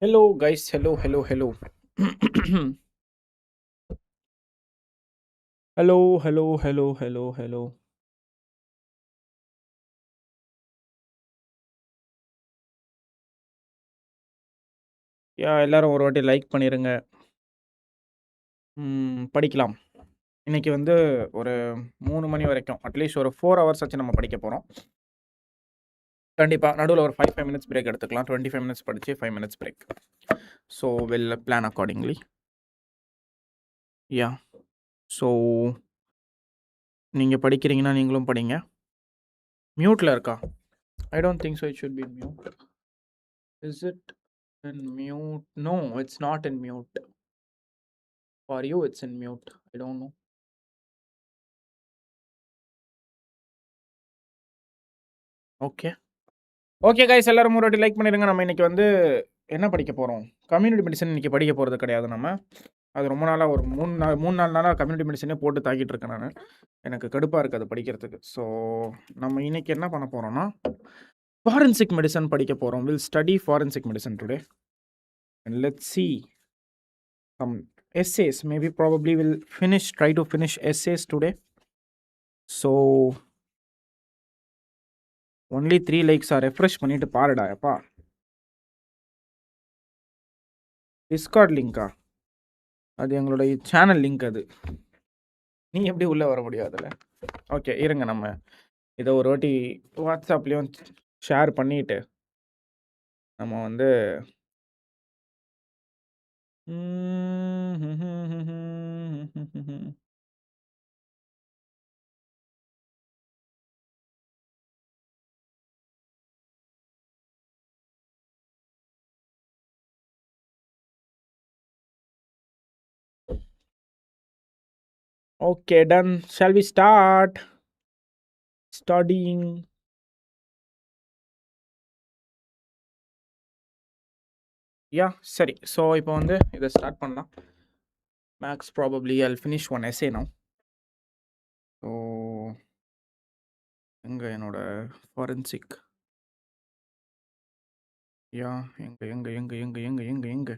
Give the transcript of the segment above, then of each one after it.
Hello, guys. Hello, hello, hello. Hello, hello, hello, hello, hello. எல்லாரும் ஒரு வாட்டி like பண்ணிருங்க. படிக்கலாம். இன்னைக்கு வந்து ஒரு 3 மணி வரைக்கும் அட்லீஸ்ட் ஒரு 4 ஹவர்ஸ் ஆச்சு நம்ம படிக்க போறோம். கண்டிப்பா நடுவுல ஒரு 5 மினிட்ஸ் பிரேக் எடுத்துக்கலாம். 25 மினிட்ஸ் படிச்சு 5 minutes break. So will plan accordingly. Yeah so நீங்க படிக்கிறீங்கன்னா நீங்களும் படிங்க. மியூட்ல இருக்கா? I don't think so it should be mute. Is it in mute? No, it's not in mute. For you, it's in mute. I don't know. Okay okay guys, எல்லாரும் ஒரு வாட்டி like பண்ணிடுங்க. நம்ம இன்னைக்கு வந்து என்ன படிக்க போகிறோம்? கம்யூனிட்டி மெடிசன் இன்னைக்கு படிக்க போகிறது கிடையாது நம்ம. அது ரொம்ப நாளாக ஒரு 3-4 நாளாக கம்யூனிட்டி மெடிசனே போட்டு தாக்கிட்டு இருக்கேன் நான். எனக்கு கடுப்பாக இருக்குது அது படிக்கிறதுக்கு. ஸோ நம்ம இன்னைக்கு என்ன பண்ண போகிறோம்னா ஃபாரன்சிக் மெடிசன் படிக்க போகிறோம். Will study forensic medicine today and let's see some essays. Maybe probably will try to finish essays today. So only 3 லைக்ஸா? ரெஃப்ரெஷ் பண்ணிட்டு பாருடா எப்பா. டிஸ்கார்ட் லிங்க்கா? அது எங்களோட சேனல் லிங்க். அது நீ எப்படி உள்ளே வர முடியும் அதில்? ஓகே இருங்க, நம்ம இதை ஒரு வாட்டி வாட்ஸ்அப்லேயும் ஷேர் பண்ணிட்டு நம்ம வந்து okay done. Shall we start studying? Yeah சரி. ஸோ இப்போ வந்து இதை ஸ்டார்ட் பண்ணலாம். Max probably I'll finish one SA now. So எங்கே என்னோட ஃபாரன்சிக்? யா எங்கே எங்கே எங்கே எங்கே எங்கே எங்கே எங்கே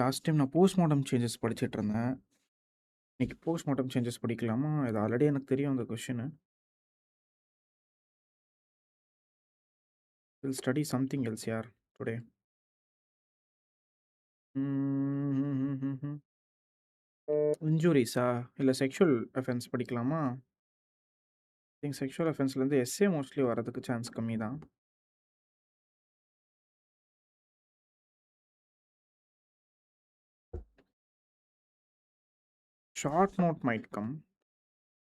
லாஸ்ட் டைம் நான் போஸ்ட்மார்ட்டம் சேஞ்சஸ் படிச்சுட்டு இருந்தேன். இன்னைக்கு போஸ்ட்மார்ட்டம் சேஞ்சஸ் படிக்கலாமா? இது ஆல்ரெடி எனக்கு தெரியும் அந்த question. Will study something else யார் டுடே. இன்ஜுரிஸா இல்லை செக்ஷுவல் அஃபென்ஸ் படிக்கலாமா? திங்க் செக்ஷுவல் அஃபென்ஸ்லேருந்து எஸ்ஏ மோஸ்ட்லி வரதுக்கு சான்ஸ் கம்மி தான். Short note might come,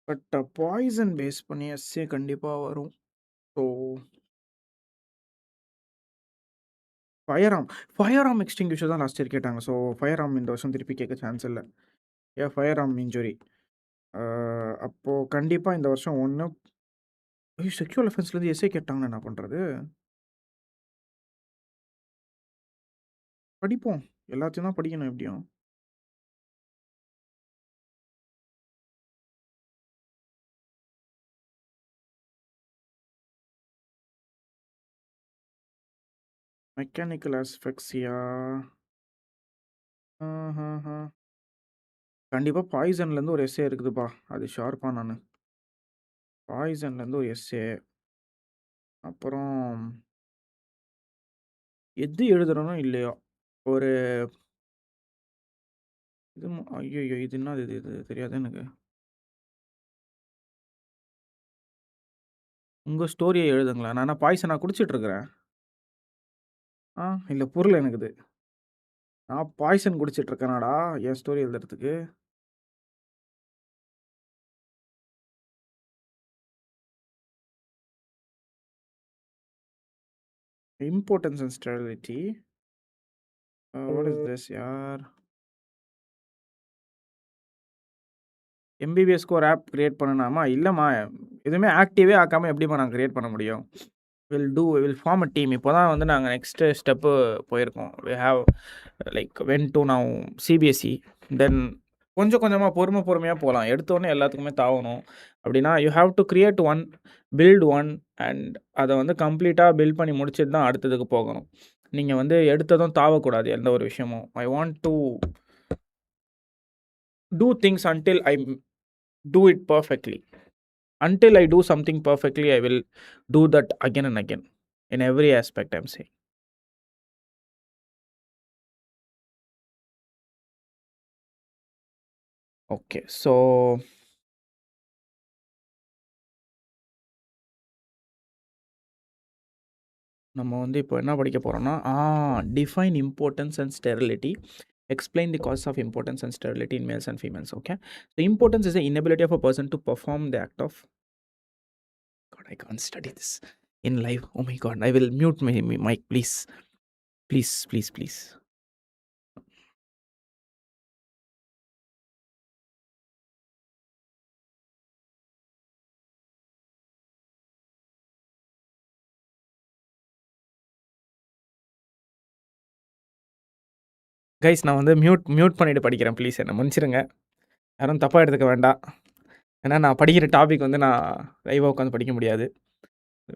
but poison base பண்ணி எஸ்ஏ கண்டிப்பாக வரும். ஸோ ஃபயர் ஆர்ம் எக்ஸ்டிங்யூஷர் தான் லாஸ்ட் இயர் கேட்டாங்க. ஸோ ஃபயர் ஆர்ம் இந்த வருஷம் திருப்பி கேட்க சான்ஸ் இல்லை. ஃபயர் ஆர்ம் இன்ஜுரி அப்போது கண்டிப்பாக இந்த வருஷம் ஒன்று. செக்ஷுவல் அஃபென்ஸ்லேருந்து எஸ்ஏ கேட்டாங்கன்னு என்ன பண்ணுறது? படிப்போம், எல்லாத்தையும் தான் படிக்கணும் எப்படியும். மெக்கானிக்கல் ஆஸ்பெக்ட்ஸியா? கண்டிப்பாக பாய்சன்லேருந்து ஒரு எஸ்ஏ இருக்குதுப்பா, அது ஷார்ப்பாக. நான் பாய்சன்லேருந்து ஒரு எஸ்ஏ, அப்புறம் எது எழுதுறனோ இல்லையோ ஒரு இது. ஐயோ இது என்ன? இது தெரியாது எனக்கு. உங்கள் ஸ்டோரியை எழுதுங்களா? நான் பாய்சனாக குடிச்சிட்ருக்கிறேன். இல்லை புரியல எனக்கு இது. நான் பாய்சன் குடிச்சிட்ருக்கேனாடா என் ஸ்டோரி எழுதுறதுக்கு? Importance and sterility. What is this யார்? எம்பிபிஎஸ்க்கு ஒரு ஆப் க்ரியேட் பண்ணணுமா? இல்லைம்மா, எதுவுமே ஆக்டிவே ஆக்காமல் எப்படிம்மா நாங்கள் க்ரியேட் பண்ண முடியும்? Will form a team. இப்போ தான் வந்து நாங்கள் நெக்ஸ்ட்டு ஸ்டெப்பு போயிருக்கோம். We have like when to now CBSE. Then கொஞ்சம் கொஞ்சமாக பொறுமையாக போகலாம். எடுத்தோடனே எல்லாத்துக்குமே தாவணும் அப்படின்னா you have to create one, build one, and அதை வந்து கம்ப்ளீட்டாக பில்ட் பண்ணி முடிச்சுட்டு தான் அடுத்ததுக்கு போகணும். நீங்க வந்து எடுத்ததும் தாவக்கூடாது எந்த ஒரு விஷயமும். I want to do things until I do it perfectly. Until I do something perfectly, I will do that again and again in every aspect, I'm saying. Okay, so நம்ம வந்து இப்போ என்ன படிக்க போறோம்னா, define importance and sterility. Explain the causes of importance and sterility in males and females. Okay, so importance is the inability of a person to perform the act of. God, I can't study this in live. Oh my God, I will mute my mic, please, please, please, please. Guys, நான் வந்து mute பண்ணிட்டு படிக்கிறேன். Please என்ன மன்னிச்சிடுங்க. யாரும் தப்பாக எடுத்துக்க வேண்டாம். ஏன்னா நான் படிக்கிற டாபிக் வந்து நான் லைவாக உட்காந்து படிக்க முடியாது.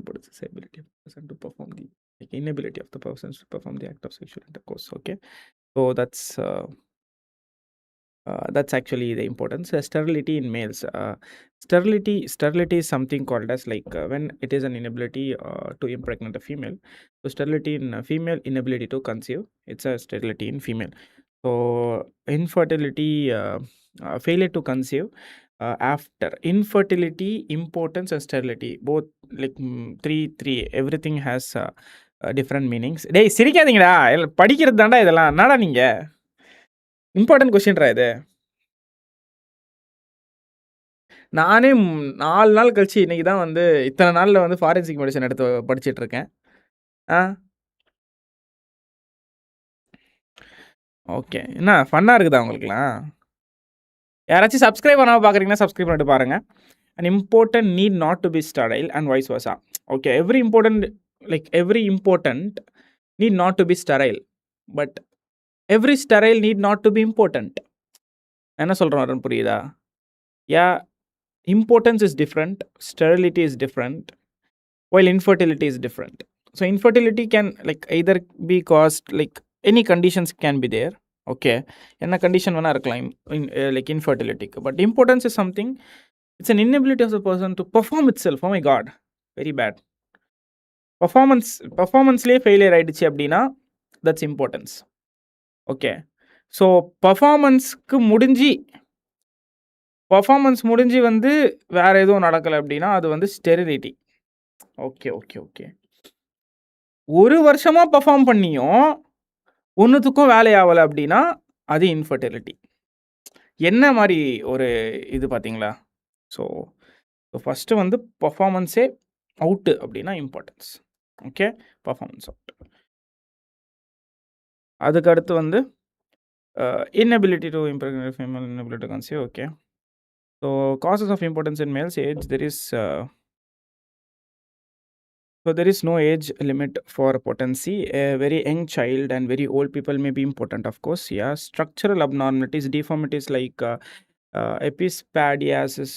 Ability of the person to perform the inability of the person to perform the act of sexual intercourse. Okay, so that's actually the importance. Sterility in males. Sterility is something called as like when it is an inability to impregnate a female. So sterility in female, inability to conceive. It's a sterility in female. So infertility, failure to conceive. After infertility, importance and sterility, both like three. Everything has different meanings. டேய் சிரிக்காதீங்கடா, படிக்கிறது தாண்டா இதெல்லாம். என்னடா நீங்க important கொஸ்டின்ரா இது. நானே 4 நாள் கழிச்சு இன்னைக்கு தான் வந்து இத்தனை நாளில் வந்து ஃபாரன்சிக் மெடிசன் எடுத்து படிச்சுட்டு இருக்கேன். ஓகே, என்ன ஃபன்னாக இருக்குதா உங்களுக்குலாம்? யாராச்சும் சப்ஸ்கிரைப் பண்ணாமல் பார்க்குறீங்கன்னா சப்ஸ்கிரைப் பண்ணிட்டு பாருங்கள். An important need not to be sterile and vice versa. Okay, every important need not to be sterile, but every sterile need not to be important. என்ன சொல்கிறேன் புரியுதா? Yeah, importance is different, sterility is different, while infertility is different. So infertility can like either be caused like any conditions can be there. Okay, என்ன condition வேணா இருக்கலாம் like infertility. But importance is something, it's an inability of the person to perform itself. Oh my God, very bad. பர்ஃபார்மன்ஸ்லேயே failure ஆகிடுச்சு அப்படின்னா that's importance. Okay, so performance முடிஞ்சு வந்து வேறு எதுவும் நடக்கலை அப்படின்னா அது வந்து ஸ்டெரிலிட்டி. ஓகே ஓகே ஓகே, ஒரு வருஷமாக பர்ஃபார்ம் பண்ணியும் ஒன்றுத்துக்கும் வேலை ஆகலை அப்படின்னா அது இன்ஃபர்டிலிட்டி. என்ன மாதிரி ஒரு இது பார்த்தீங்களா? ஸோ ஃபஸ்ட்டு வந்து பர்ஃபார்மன்ஸே அவுட்டு அப்படின்னா இம்பார்ட்டன்ஸ். Okay, performance out. அதுக்கு அடுத்து வந்து inability to impregnate female, inability to conceive. Okay, so causes of importance in males age, there is no age limit for potency. A very young child and very old people may be important, of course. Yeah, structural abnormalities, deformities like epispadiasis,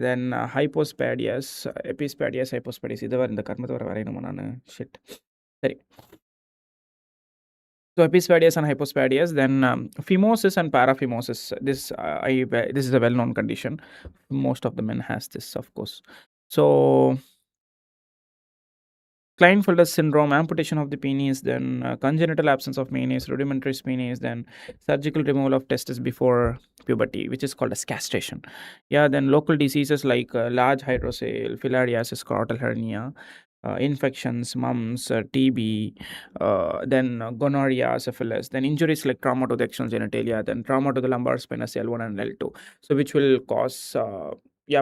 then hypospadias, hypospadias. இது வர இந்த கர்மத்தை வர வரையணுமா நான்? Shit, சரி. So epispadias and hypospadias, then phimosis and paraphimosis. This is a well-known condition. Most of the men has this, of course. So Klinefelter syndrome, amputation of the penis, then congenital absence of menis, rudimentary penis, then surgical removal of testes before puberty, which is called as castration. Yeah, then local diseases like large hydrocele, filariasis, choroidal hernia, infections, mumps, TB, then gonorrhea, syphilis, then injuries like trauma to the external genitalia, then trauma to the lumbar spine, L1 and L2, so which will cause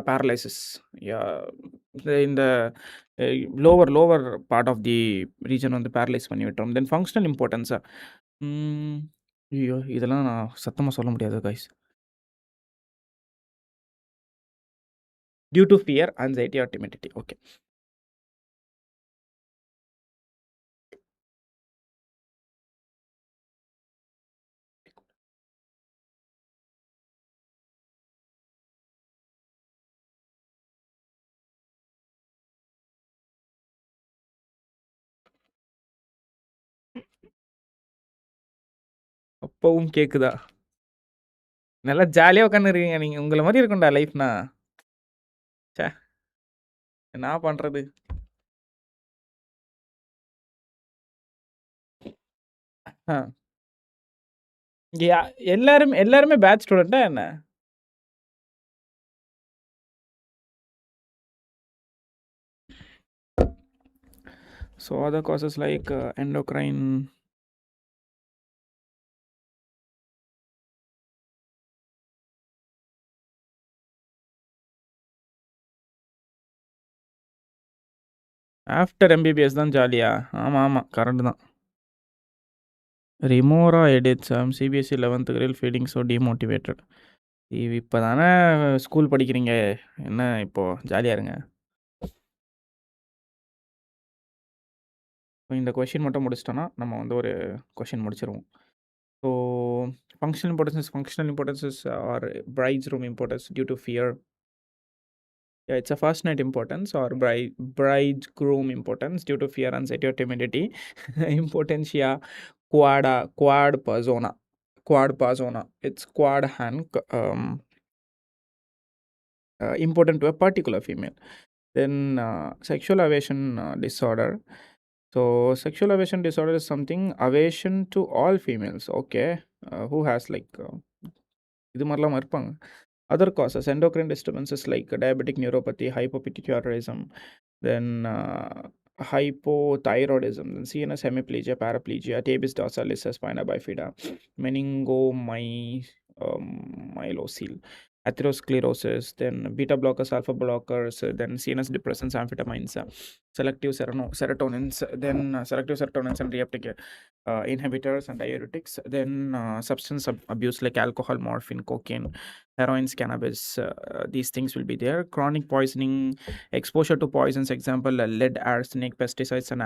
paralysis. Yeah, in the lower part of the region வந்து paralyze பண்ணி விட்டுரும். Then functional importance. ஐயோ, இதெல்லாம் நான் சத்தமாக சொல்ல முடியாது guys. Due to fear, anxiety or timidity. Okay. அப்பவும் கேக்குதா? நல்லா ஜாலியா உட்காந்துருக்கீங்க நீங்க. உங்கள மாரி இருக்கும்டா லைஃப்னா. ச்சே! என்னா பண்றது? ஆ. இங்க எல்லாருமே எல்லாருமே பேட்ச் ஸ்டூடண்ட்டா என்ன? So other causes like endocrine. After MBBS தான் ஜாலியா? ஆமா, ஆமா. கரெக்ட் தான். Remora edits CBSE 11th great feeling so demotivated. இப்ப தானே ஸ்கூல் படிக்கிறீங்க. என்ன இப்போ ஜாலியா இருங்க. இந்த கொஸ்டின் மட்டும் முடிச்சிட்டோம்னா, நம்ம வந்து ஒரு கொஸ்டின் முடிச்சிருவோம். So functional importances or bride's room importance due to fear. Yeah, it's a first night importance or bridegroom importance due to fear, anxiety, or timidity. Importantia quad persona. It's quad hand important to a particular female. Then sexual aversion disorder. So sexual aversion disorder is something aversion to all females. Okay, who has like இது மாதிரிலாம் இருப்பாங்க. Other causes, endocrine disturbances like diabetic neuropathy, hypopituitarism, then hypothyroidism, then CNS hemiplegia, paraplegia, tabes dorsalis, spina bifida, meningomyelocele, atherosclerosis, then beta blockers, alpha blockers, then CNS depressants, amphetamines, selective serotonins, then selective serotonins and reuptake inhibitors and diuretics, then substance abuse like alcohol, morphine, cocaine, heroin, cannabis, these things will be there. Chronic poisoning, exposure to poisons, example lead, arsenic, pesticides, and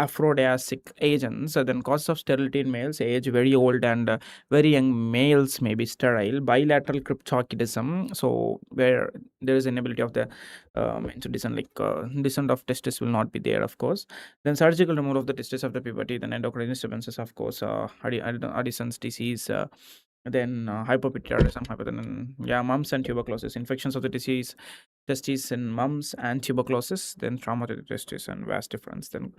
aphrodisiac agents. Then cause of sterility in males, age, very old and very young males may be sterile. Bilateral cryptorchidism, so where there is inability of the to descend, like descent of testis will not be there, of course. Then surgical removal of the testis after puberty. Then endocrine disturbances, of course, Addison's disease, then hypopituitarism, yeah, mumps and tuberculosis, infections of the disease, testes in mumps and tuberculosis, then trauma to the testis and vast difference. Then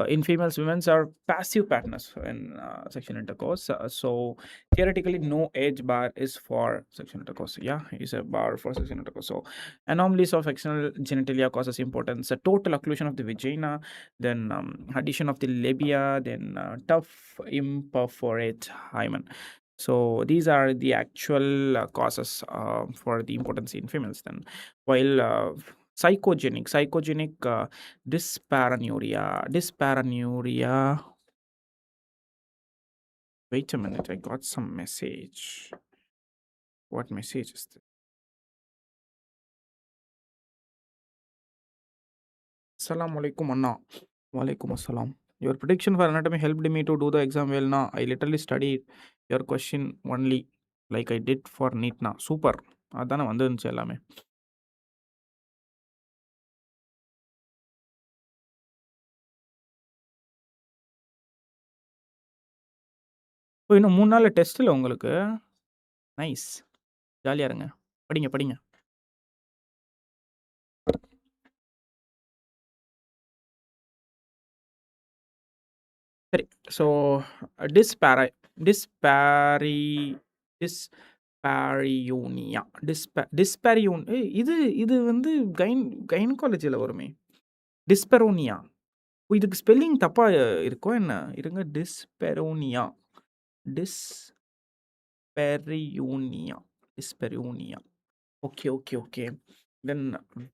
in females, women are passive partners in sexual intercourse. So theoretically, no age bar is for sexual intercourse. Yeah, is a bar for sexual intercourse. So anomalies of external genitalia causes importance. A total occlusion of the vagina, then addition of the labia, then tough imperforate hymen. So these are the actual causes for the importance in females. Then while psychogenic dyspareunia. Wait a minute, I got some message. What message is this? Assalamu alaikum anna. Walaikum assalam. Your prediction for anatomy helped me to do the exam well na. I literally studied your question only like I did for NEET na. Super. அதானே வந்துருந்துச்சு எல்லாமே. ஓ, இன்னும் 3 நாள்ல டெஸ்ட்ல உங்களுக்கு? Nice. ஜாலியா இருங்க. படிங்க, படிங்க. சரி. ஸோ டிஸ்பாரி டிஸ்பாரியூனியா டிஸ்பாரியூன் இது இது வந்து கைனகாலஜியில் வருமே. டிஸ்பெரோனியா. இதுக்கு ஸ்பெல்லிங் தப்பா இருக்கோ என்ன? இருங்க. டிஸ்பெரோனியா டிஸ்பெரியூனியா. Okay. Then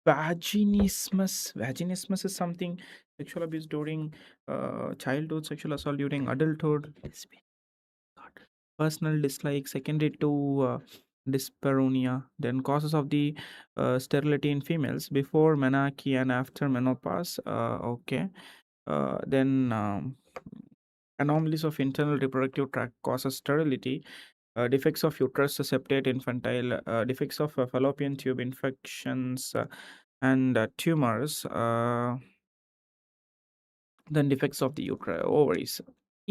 vaginismus is something sexual abuse during childhood, sexual assault during adulthood. God. Personal dislike secondary to dyspareunia. Then causes of the sterility in females before menarche and after menopause. Okay. Then anomalies of internal reproductive tract causes sterility. Defects of uterus, septate, infantile, defects of fallopian tube, infections, and tumors. Then defects of the ovaries.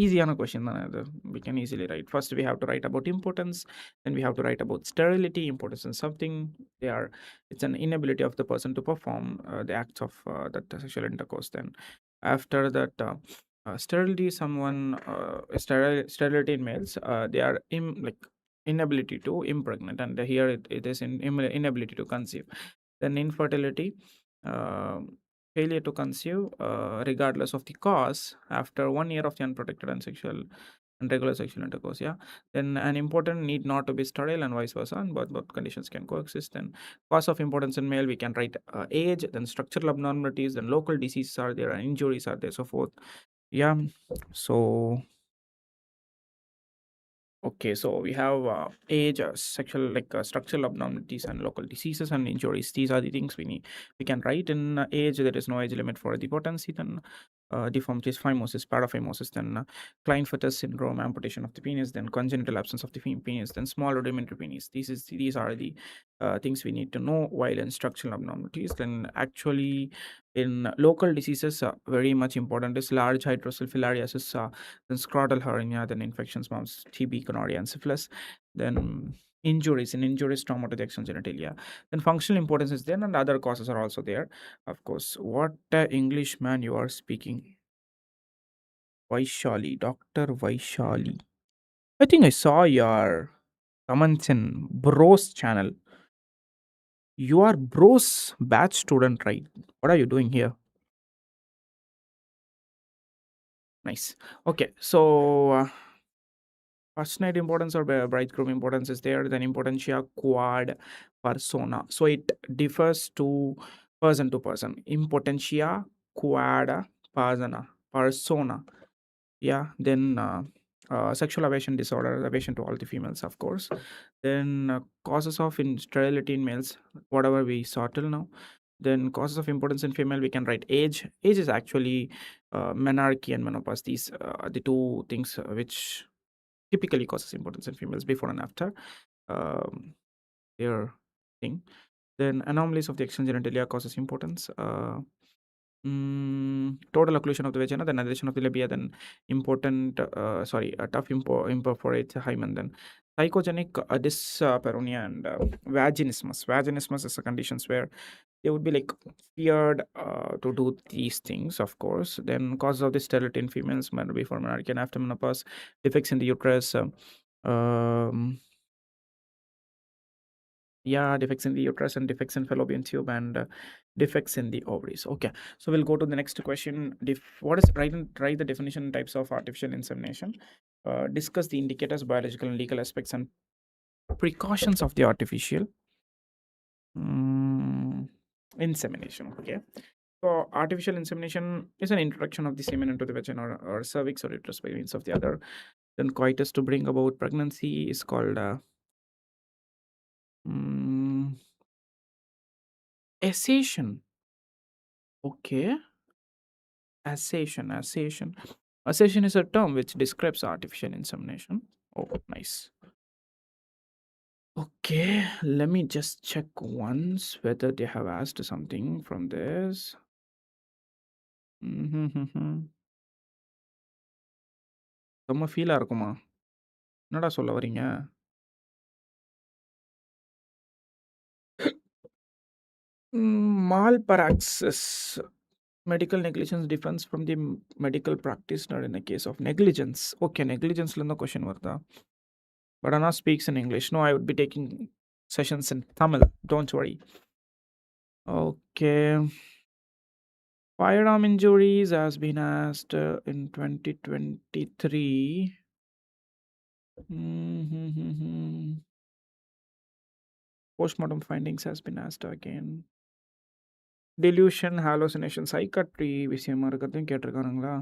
ஈஸியான question தானே அது. We can easily write. First we have to write about importance, then we have to write about sterility. Importance in something, they are, it's an inability of the person to perform the acts of that sexual intercourse. Then after that, sterility, someone sterility in males, they are like inability to impregnate, and here it is inability to conceive. Then infertility, uh, failure to conceive regardless of the cause after 1 year of the unprotected and regular sexual intercourse. Yeah, then an important need not to be sterile and vice versa, and both conditions can coexist. Then cause of importance in male, we can write age, then structural abnormalities, then local diseases are there, and injuries are there, so forth. Yeah, so okay, so we have age, sexual, like structural abnormalities, and local diseases and injuries. These are the things we need. We can write in age. There is no age limit for the potency. Then deformities, phimosis, paraphimosis. Then Klinefelter syndrome, amputation of the penis. Then congenital absence of the penis. Then small rudimentary penis. These are the things we need to know while in structural abnormalities. Then actually in local diseases, very much important is large hydrocele filariasis, then scrotal hernia, then infections, mumps, TB, gonorrhea, and syphilis. Then injuries, trauma to the external genitalia. Then functional importance is there, and other causes are also there. Of course, what Englishman you are speaking? Vaishali, Dr. Vaishali. I think I saw your comments in Bro's channel. You are Bro's batch student, right? What are you doing here? Nice. Okay, so first night importance or bridegroom importance is there, then importantia quad persona. So it differs to person. Importantia quad persona. Yeah, then sexual aversion disorder, aversion to all the females, of course. Then causes of sterility in males, whatever we saw till now. Then causes of importance in female, we can write age. Age is actually menarche and menopause. These are the two things which typically causes importance in females before and after their thing. Then anomalies of the external genitalia causes importance. Total occlusion of the vagina, then adhesion of the labia, then important, a tough imperforate hymen, then psychogenic dyspareunia, and vaginismus. Vaginismus is a conditions where they would be like feared to do these things, of course. Then causes of the sterility in females, before menarche and after menopause, defects in the uterus, yeah, defects in the uterus, and defects in fallopian tube, and defects in the ovaries. Okay, so we'll go to the next question. What is write the definition and types of artificial insemination. Discuss the indicators, biological and legal aspects, and precautions of the artificial insemination. Okay, so artificial insemination is an introduction of the semen into the vagina or cervix or uterus by means of the other. Then coitus to bring about pregnancy is called assation. Okay. Assation. Assation is a term which describes artificial insemination. Oh, nice. Okay, let me just check once whether they have asked something from this. ரொம்ப ஃபீலா இருக்குமா? என்னடா சொல்ல வரீங்க? Malpraxis. Medical negligence differs from the medical practitioner in the case of negligence. Okay, negligence ல question வருதா? But Anna speaks in English. No, I would be taking sessions in Tamil. Don't worry. Okay. Firearm injuries has been asked in 2023. Postmortem findings has been asked again. Delusion, hallucination, psychiatry விஷயமா இருக்கிறதையும் கேட்டிருக்கானுங்களா?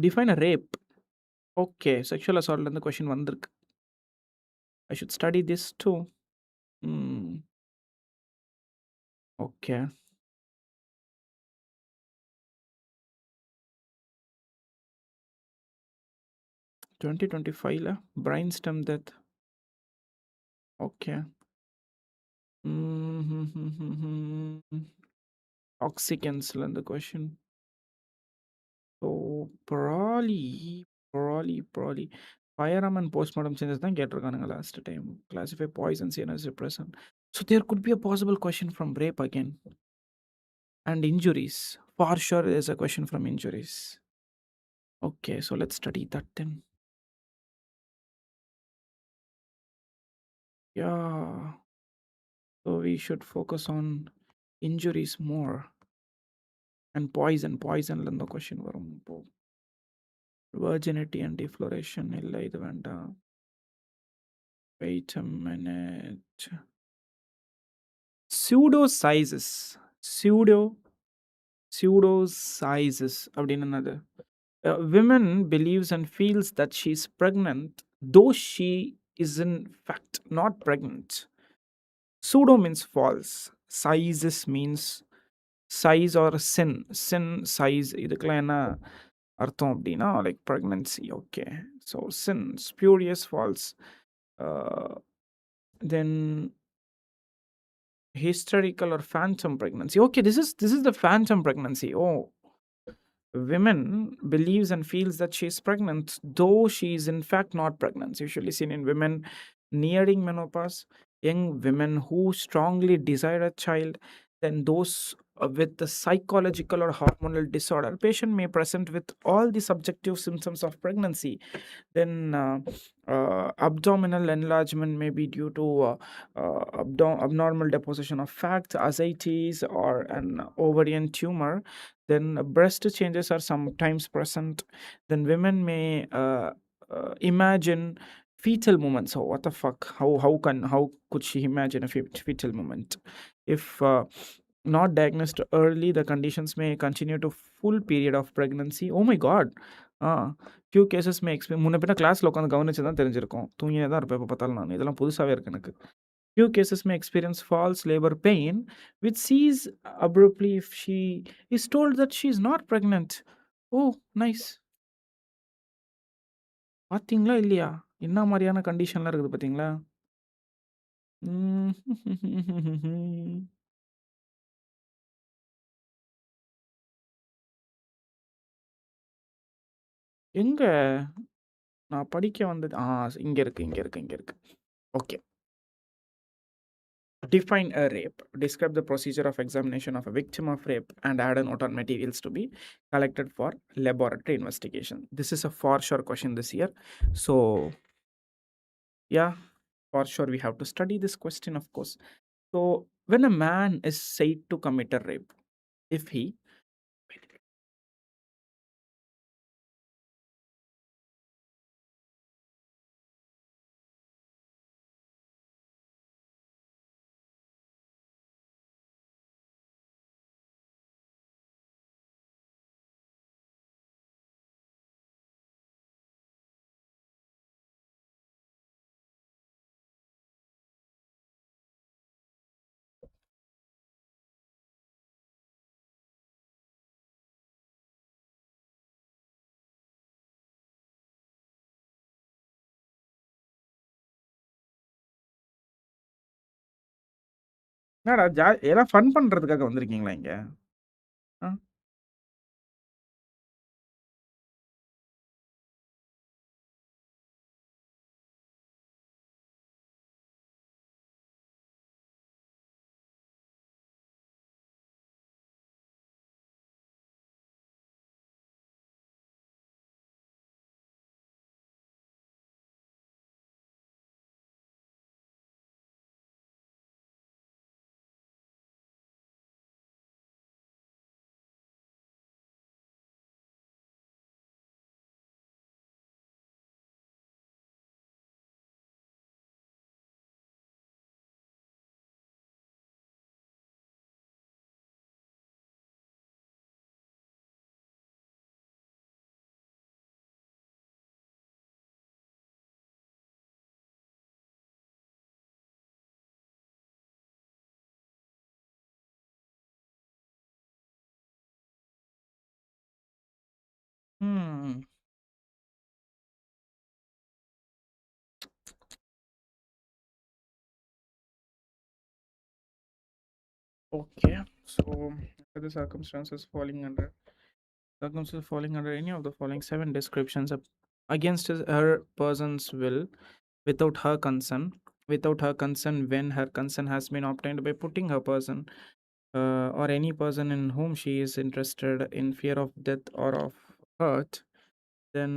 Define a rape. Okay, sexual assault and the question வந்திருக்கு. I should study this too. Okay. – 2025 brainstem death. Okay. Oxygens the question. So probably firearm and postmortem changes தான் கேட்டிருக்கானுங்க last time. Classify poison seen as suppressant. So there could be a possible question from rape again. And injuries. For sure there's a question from injuries. Okay, so let's study that then. Yeah. So we should focus on injuries more. And poisonல இந்த question வரும் இப்போ. Virginity and defloration இல்லை இது வேண்டாம். Wait a minute. Pseudo sizes. அப்படின்னு என்னது? Women believes and feels that she's pregnant, though she is in fact not pregnant. Pseudo means false. Sizes means size or sin. Sin, size. இதுக்கெல்லாம் என்ன அர்த்தம் அப்படின்னா like pregnancy. Okay. So sin, spurious, false. Then hysterical or phantom pregnancy. Okay, this is the phantom pregnancy. Oh, women believes and feels that she is pregnant, though she is in fact not pregnant. Usually seen in women nearing menopause, young women who strongly desire a child, then those with the psychological or hormonal disorder. Patient may present with all the subjective symptoms of pregnancy. Then abdominal enlargement may be due to abnormal deposition of fat, ascites, or an ovarian tumor. Then breast changes are sometimes present. Then women may imagine fetal movements. So what the fuck? How could she imagine a fetal movement? If not diagnosed early, the conditions may continue to full period of pregnancy. Oh my god. Few cases may experience. முன்ன பின்ன கிளாஸில் உட்காந்து கவனிச்சு தான் தெரிஞ்சிருக்கும். தூங்கினே தான் இருப்பேன் எப்போ பார்த்தாலும் நான். இதெல்லாம் புதுசாகவே இருக்கு எனக்கு. Few cases may experience false labor pain, which cease abruptly if she is told that she is not pregnant. Oh, nice. பார்த்தீங்களா இல்லையா? என்ன மாதிரியான கண்டிஷன்லாம் இருக்குது பார்த்தீங்களா? எங்க நான் படிக்க வந்தது இங்க இருக்கு. Okay. Define a rape. Describe the procedure of examination of a victim of rape and add a note on materials to be collected for laboratory investigation. This is a for sure question this year. So, yeah, for sure we have to study this question, of course. So, when a man is said to commit a rape, if he என்னடா எல்லாம் fun பண்றதுக்காக வந்திருக்கீங்களா இங்க? Hmm. Okay. So, the circumstances falling under circumstances falling under any of the following 7 descriptions against her person's will, without her consent, when her consent has been obtained by putting her person or any person in whom she is interested in fear of death or of hurt, then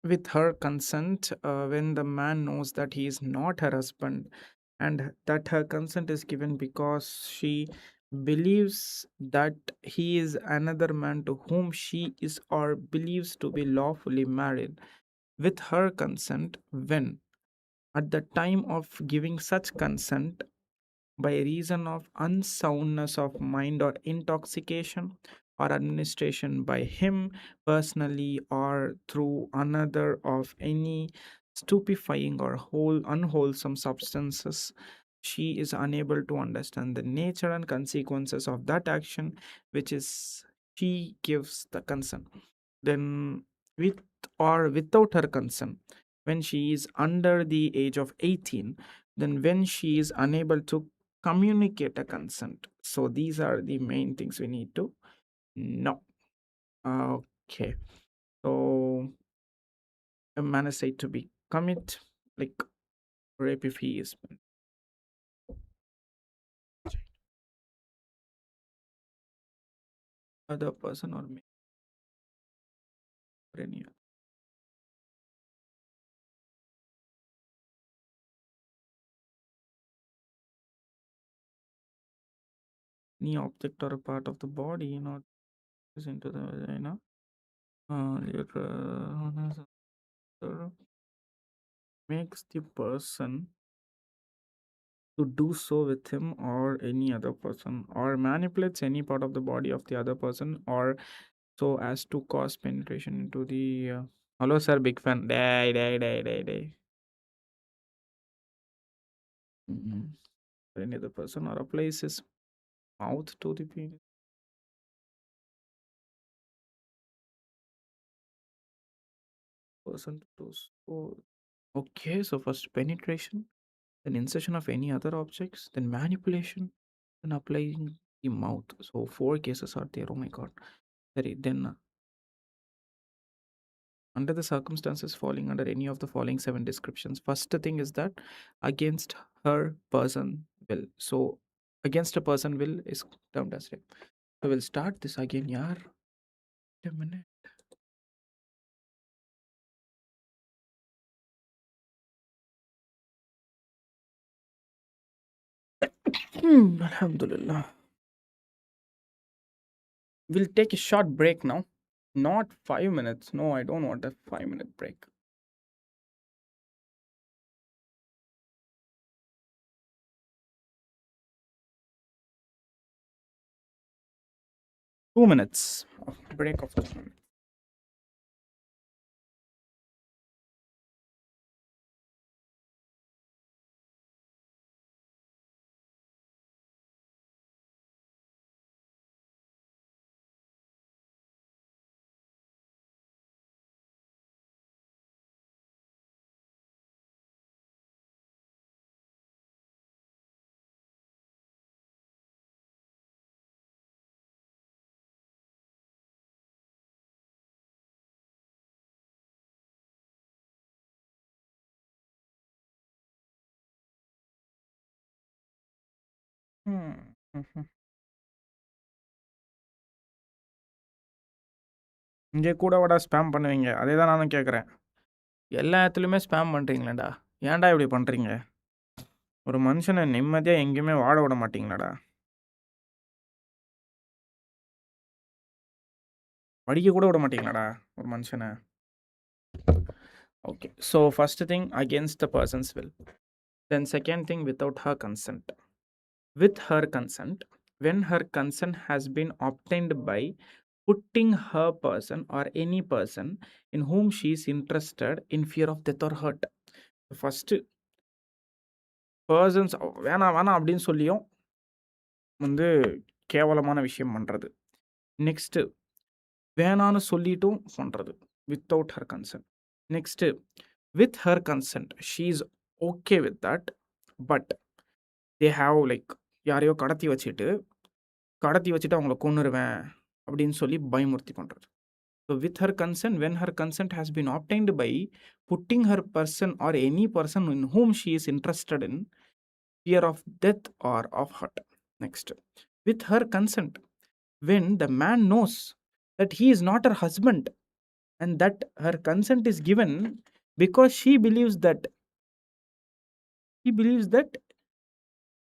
with her consent, when the man knows that he is not her husband and that her consent is given because she believes that he is another man to whom she is or believes to be lawfully married, with her consent, when at the time of giving such consent, by reason of unsoundness of mind or intoxication or administration by him personally or through another of any stupefying or whole unwholesome substances, she is unable to understand the nature and consequences of that action which is she gives the consent, then with or without her consent, when she is under the age of 18, then when she is unable to communicate a consent. So these are the main things we need to know. Okay. So a man is said to be commit like rape if he is other person or any object or a part of the body not is into the vagina. Makes the person to do so with him or any other person, or manipulates any part of the body of the other person, or so as to cause penetration into the hello sir, big fan. Die. Mhm. Any other person or applies his mouth to the penis person to do so. Okay, so first penetration, then insertion of any other objects, then manipulation, then applying the mouth. So 4 cases are there. Oh my god. Sorry, then under the circumstances falling under any of the following 7 descriptions, first thing is that against her person will. So against a person will is termed as rape. So we'll start this again, yaar. Wait a minute. Alhamdulillah. We'll take a short break now. Not 5 minutes. No, I don't want a 5-minute break. Two minutes of break of 2 minutes. Mhm. இங்கே கூட வாடா spam பண்ணுவீங்க. அதே தான் நானும் கேட்குறேன். எல்லா இடத்துலயுமே ஸ்பேம் பண்றீங்களேடா. ஏன்டா இப்படி பண்றீங்க? ஒரு மனுஷன நிம்மதியா எங்கேயுமே வாழ விட மாட்டீங்களாடா? படிக்க கூட விட மாட்டீங்களாடா ஒரு மனுஷன? Okay. So first thing against the person's will. Then second thing without her consent. With her consent, when her consent has been obtained by putting her person or any person in whom she is interested in fear of death or hurt. First persons வேணாம் வேணாம் அப்படின்னு சொல்லியும் வந்து கேவலமான விஷயம் பண்றது. Next வேணான்னு சொல்லிட்டும் பண்றது without her consent. Next with her consent she is okay with that, but they have like யாரையோ கடத்தி வச்சுட்டு அவங்கள கொன்னுருவேன் அப்படின்னு சொல்லி பயமுறுத்தி பண்றது. So with her consent, when her consent has been obtained by putting her person or any person in whom she is interested in fear of death or of hurt. Next, with her consent, when the man knows that he is not her husband and that her consent is given because she believes that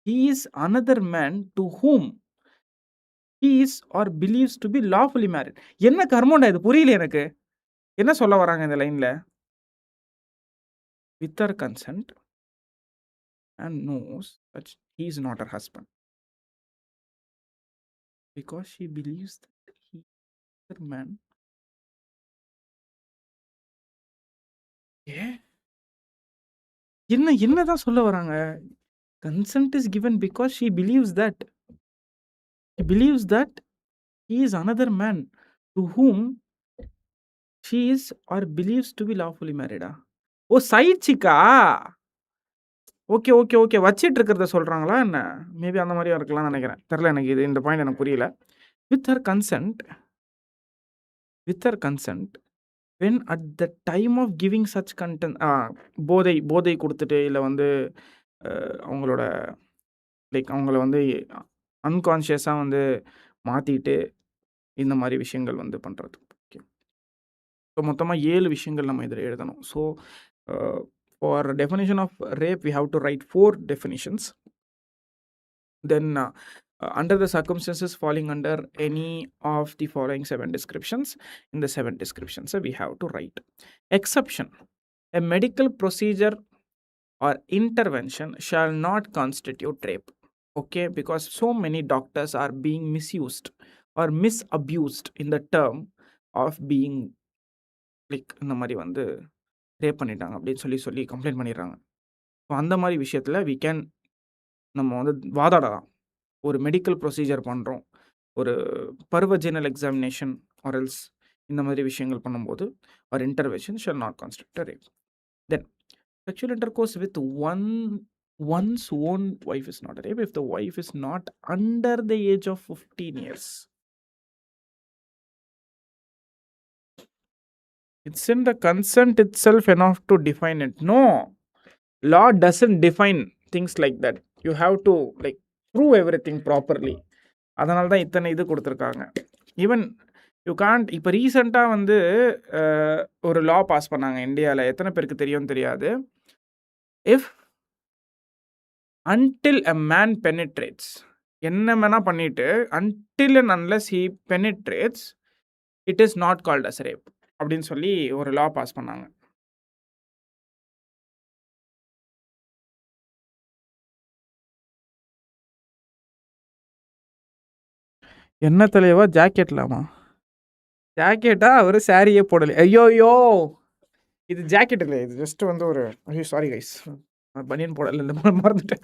he is another man to whom he is or believes to be lawfully married. என்ன கர்மம்டா இது, புரியல எனக்கு. என்ன சொல்ல வராங்க இந்த லைன்ல? With her consent and knows that he is not her husband because she believes that he is another man. என்னதான் சொல்ல வராங்க? Consent is given because she believes that he is another man to whom she is or believes to be lawfully married. Oh, side சிக்கா? Okay okay okay, வச்சிட்டு இருக்கிறத சொல்றாங்களா என்ன? Maybe அந்த மாதிரியா இருக்கலாம்னு நினைக்கிறேன். தெரியல எனக்கு, இது இந்த பாயிண்ட் எனக்கு புரியல. With her consent when at the time of giving such content போதை கொடுத்துட்டு இல்லை வந்து அவங்களோட லைக் அவங்கள வந்து அன்கான்ஷியஸாக வந்து மாற்றிட்டு இந்த மாதிரி விஷயங்கள் வந்து பண்ணுறது. ஓகே, ஸோ மொத்தமாக 7 விஷயங்கள் நம்ம இதில் எழுதணும். So for definition of rape we have to write 4 definitions. Then under the circumstances falling under any of the following 7 descriptions, in the 7 descriptions we have to write. Exception: a medical procedure or intervention shall not constitute rape. Okay, because so many doctors are being misused or misabused in the term of being like இந்த மாதிரி வந்து rape பண்ணிட்டாங்க அப்படின்னு சொல்லி complaint பண்ணிடுறாங்க. So அந்த மாதிரி விஷயத்தில் நம்ம வந்து வாதாடலாம். ஒரு மெடிக்கல் ப்ரொசீஜர் பண்ணுறோம், ஒரு பர்வஜினல் எக்ஸாமினேஷன் ஆர் எல்ஸ் இந்த மாதிரி விஷயங்கள் பண்ணும்போது ஒரு intervention shall not constitute rape. Then sexual intercourse with one's own wife is not a rape if the wife is not under the age of 15 years. It's in the consent itself enough to define it. No, law doesn't define things like that. You have to like prove everything properly. அதனால தான் இத்தனை இது கொடுத்துருக்காங்க. Even you can't. இப்போ ரீசெண்டாக வந்து ஒரு லா pass பண்ணாங்க இந்தியாவில், எத்தனை பேருக்கு தெரியும்னு தெரியாது. If until a man penetrates, என்ன வேணா பண்ணிட்டு until and unless he penetrates it is not called as rape அப்படின்னு சொல்லி ஒரு லா பாஸ் பண்ணாங்க. என்ன தலைவா ஜாக்கெட்லாமா? ஜாக்கெட்டா? அவர் சாரியே போடலை. ஐயோயோ, இது ஜாக்கெட் இல்லை, இது ஜஸ்ட் வந்து ஒரு சாரி கைஸ், பனியன் போடலை, இந்த மாதிரி மறந்துட்டேன்.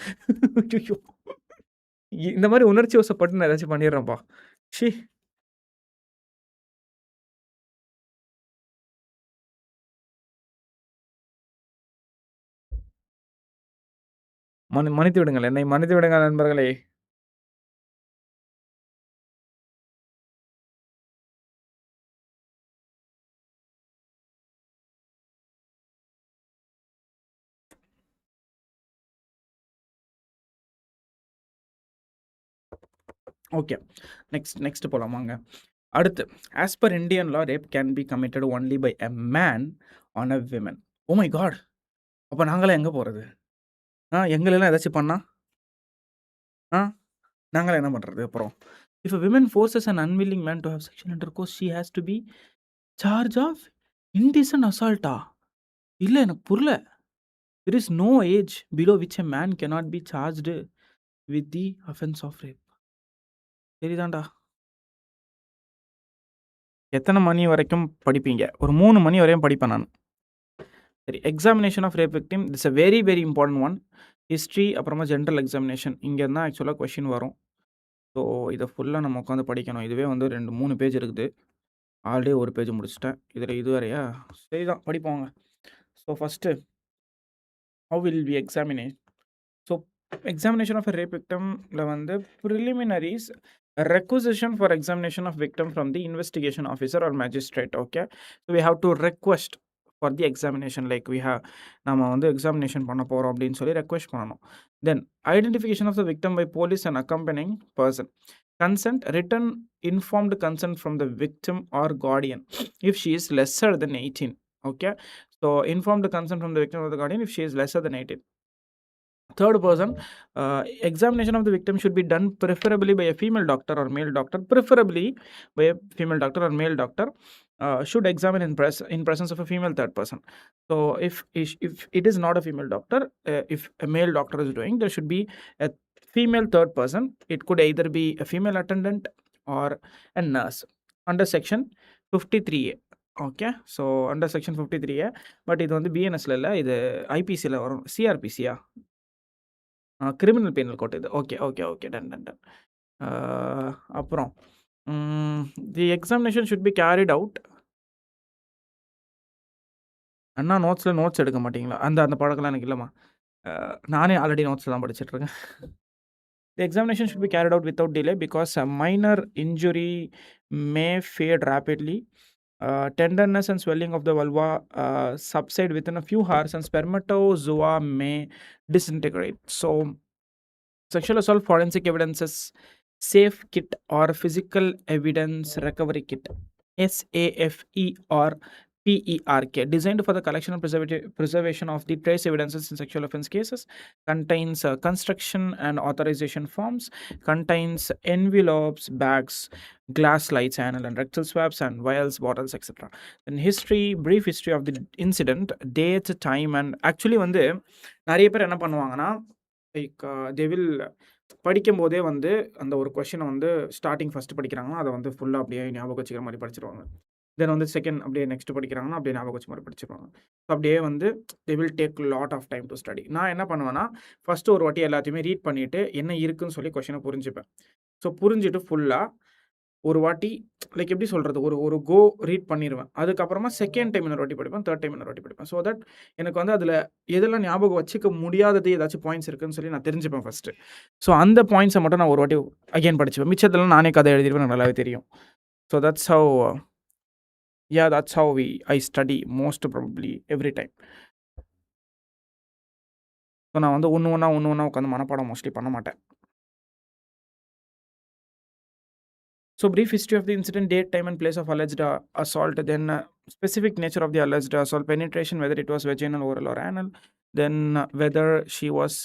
ஐயோ, இந்த மாதிரி உணர்ச்சி வசப்பட்டு நான் ஏதாச்சும் பண்ணிடுறேன்ப்பா. ஷி, மன்னித்து விடுங்கள், என்னை மன்னித்து விடுங்கள் நண்பர்களே. ஓகே, நெக்ஸ்ட் போகலாமாங்க. அடுத்து, as per Indian law rape can be committed only by a man on a women. Oh my God, அப்போ நாங்களாம் எங்கே போகிறது? எங்களெல்லாம் ஏதாச்சும் பண்ணா நாங்களே என்ன பண்ணுறது அப்புறம்? If a women forces an unwilling man to have sexual intercourse she has to be charge of indecent அசால்ட்டா? இல்லை, எனக்கு புரியல. There is no age below which a man cannot be charged with the offence of rape. சரிதான்டா. எத்தனை மணி வரைக்கும் படிப்பீங்க? ஒரு 3 மணி வரையும் படிப்பேன் நான். சரி, examination of rape victim, it's a very very important one. History, அப்புறமா ஜென்ரல் எக்ஸாமினேஷன், இங்கே தான் ஆக்சுவலாக கொஷின் வரும். ஸோ இதை ஃபுல்லாக நம்ம உட்காந்து படிக்கணும். இதுவே வந்து 2-3 பேஜ் இருக்குது. ஆல்ரெடி ஒரு பேஜ் முடிச்சிட்டேன், இதில் இது வரையா? சரி தான், படிப்போங்க. So first, how will we examinate? So examination of a rape விக்டிமில் வந்து preliminaries A requisition for examination of victim from the investigation officer or magistrate. Okay, so we have to request for the examination, like we have நம்ம வந்து examination பண்ண போகிறோம் அப்படின்னு சொல்லி request பண்ணணும். Then identification of the victim by police and accompanying person. Consent, written informed consent from the victim or guardian if she is lesser than 18. Okay, so informed consent from the victim or the guardian if she is lesser than 18. Third person, examination of the victim should be done preferably by a female doctor or male doctor. Preferably by a female doctor or male doctor. Should examine in presence of a female third person. So if it is not a female doctor, if a male doctor is doing, there should be a female third person. It could either be a female attendant or a nurse under section 53A. Okay, so under section 53A. But இது வந்து பிஎன்எஸ்ல இல்லை, இது ஐபிசியில் வரும். சிஆர்பிசியா, criminal penal code இது. Okay okay okay, done done done. அப்புறம் the examination should be carried out. அண்ணா நோட்ஸ் எடுக்க மாட்டீங்களா? அந்த பழக்கம்லாம் எனக்கு இல்லைம்மா. நானே ஆல்ரெடி நோட்ஸில் தான் படிச்சுட்ருக்கேன். The examination should be carried out without delay because a minor injury may fade rapidly. Tenderness and swelling of the vulva subside within a few hours and spermatozoa may disintegrate. So, sexual assault forensic evidences safe kit or physical evidence recovery kit, SAFE or PERK, designed for the collection and preservation of the trace evidences in sexual offense cases, contains construction and authorization forms, contains envelopes, bags, glass slides, anal and rectal swabs, and vials, bottles, etc. Then history, brief history of the incident, date, time, and actually வந்து நிறைய பேர் என்ன பண்ணுவாங்கன்னா, like they will படிக்கும்போதே வந்து அந்த ஒரு கொஷினை வந்து ஸ்டார்டிங் ஃபஸ்ட்டு படிக்கிறாங்கன்னா அதை வந்து ஃபுல்லாக அப்படியே ஞாபகம் வச்சுக்கிற மாதிரி படிச்சிருவாங்க. தென் வந்து செகண்ட் அப்படியே நெக்ஸ்ட் படிக்கிறாங்கன்னா அப்படியே ஞாபகம் வச்சு மாதிரி படிச்சிருவாங்க. ஸோ அப்படியே வந்து they will take lot of time to study. நான் என்ன பண்ணுவேன்னா, ஃபஸ்ட்டு ஒரு வாட்டி எல்லாத்தையுமே ரீட் பண்ணிவிட்டு என்ன இருக்குன்னு சொல்லி கொஷினை புரிஞ்சுப்பேன். ஸோ புரிஞ்சுட்டு ஃபுல்லாக ஒரு வாட்டி லைக் எப்படி சொல்கிறது, ஒரு கோ ரீட் பண்ணிடுவேன். அதுக்கப்புறமா செகண்ட் டைம் இன்னொரு வாட்டி படிப்பேன், தேர்ட் டைம் இன்னொரு வாட்டி படிப்பேன். ஸோ தட் எனக்கு வந்து அதில் எதெல்லாம் ஞாபகம் வச்சுக்க முடியாதது ஏதாச்சும் பாயிண்ட்ஸ் இருக்குன்னு சொல்லி நான் தெரிஞ்சுப்பேன் ஃபஸ்ட்டு. ஸோ அந்த பாயிண்ட்ஸை மட்டும் நான் ஒரு வாட்டி அகைன் படிச்சுப்பேன். மிச்சத்தெல்லாம் நானே கதை எழுதிடுவேன், எனக்கு நல்லாவே தெரியும். So that's how I study most probably every time. So நான் வந்து ஒன்று ஒன்றா உட்காந்து மனப்பாடம் மோஸ்ட்லி பண்ண மாட்டேன். So brief history of the incident, date, time and place of alleged assault, then specific nature of the alleged assault, penetration, whether it was vaginal, oral or anal, then whether she was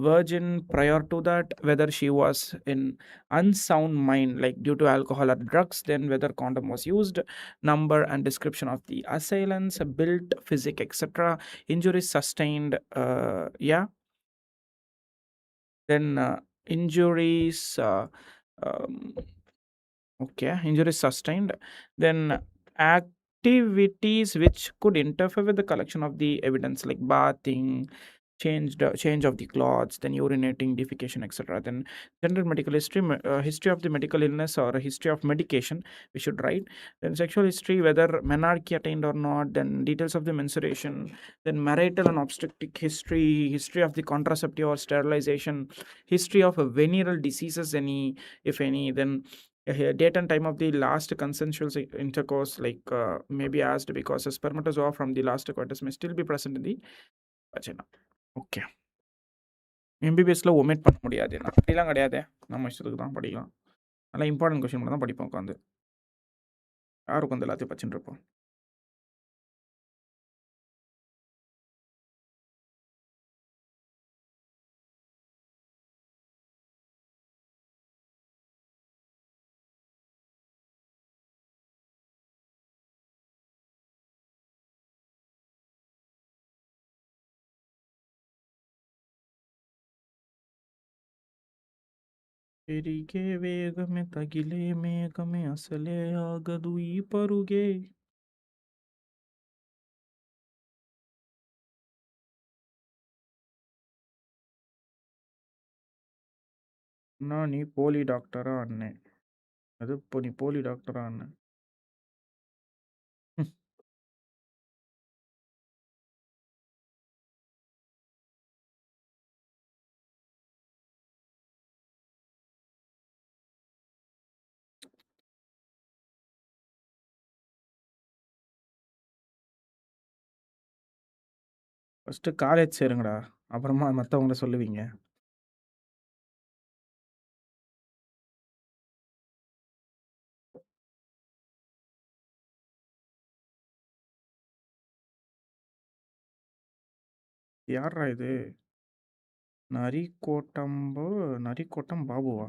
virgin prior to that, whether she was in unsound mind like due to alcohol or drugs, then whether condom was used, number and description of the assailants, build, physique, etc., injuries sustained, then injuries injuries sustained, then activities which could interfere with the collection of the evidence like bathing, change of the clothes, then urinating, defecation, etc. Then general medical history, history of the medical illness or a history of medication we should write. Then sexual history, whether menarche attained or not, then details of the menstruation, then marital and obstetric history, history of the contraceptive or sterilization, history of venereal diseases, if any, then date and time of the last consensual intercourse, like may be asked because a spermatozoa from the last coitus may still be present in the vagina. Okay, எம்பிபிஎஸ்ல omit பண்ண முடியாது, அப்படிலாம் கிடையாது. நம்ம இஷ்டத்துக்கு தான் படிக்கலாம். நல்லா இம்பார்ட்டன்ட் கொஸ்டின் மட்டும் தான் படிப்போம் உட்காந்து. யார் உட்காந்து எல்லாத்தையும் படிச்சுட்டு இருப்போம். పెరిగే వేగమే తగిలే మేఘమే అసలే ఆగదు ఈ పరుగే. అన్నా నీ పోలీ డాక్టరా అన్నే, அது இப்போ நீ போலி டாக்டரா அண்ணன். ஃபர்ஸ்ட்டு காலேஜ் சேருங்கடா. அப்புறமா மத்தவங்கள சொல்லுவீங்க. யார்றா இது? நரிக்கோட்டம்பு நரிக்கோட்டம் பாபுவா?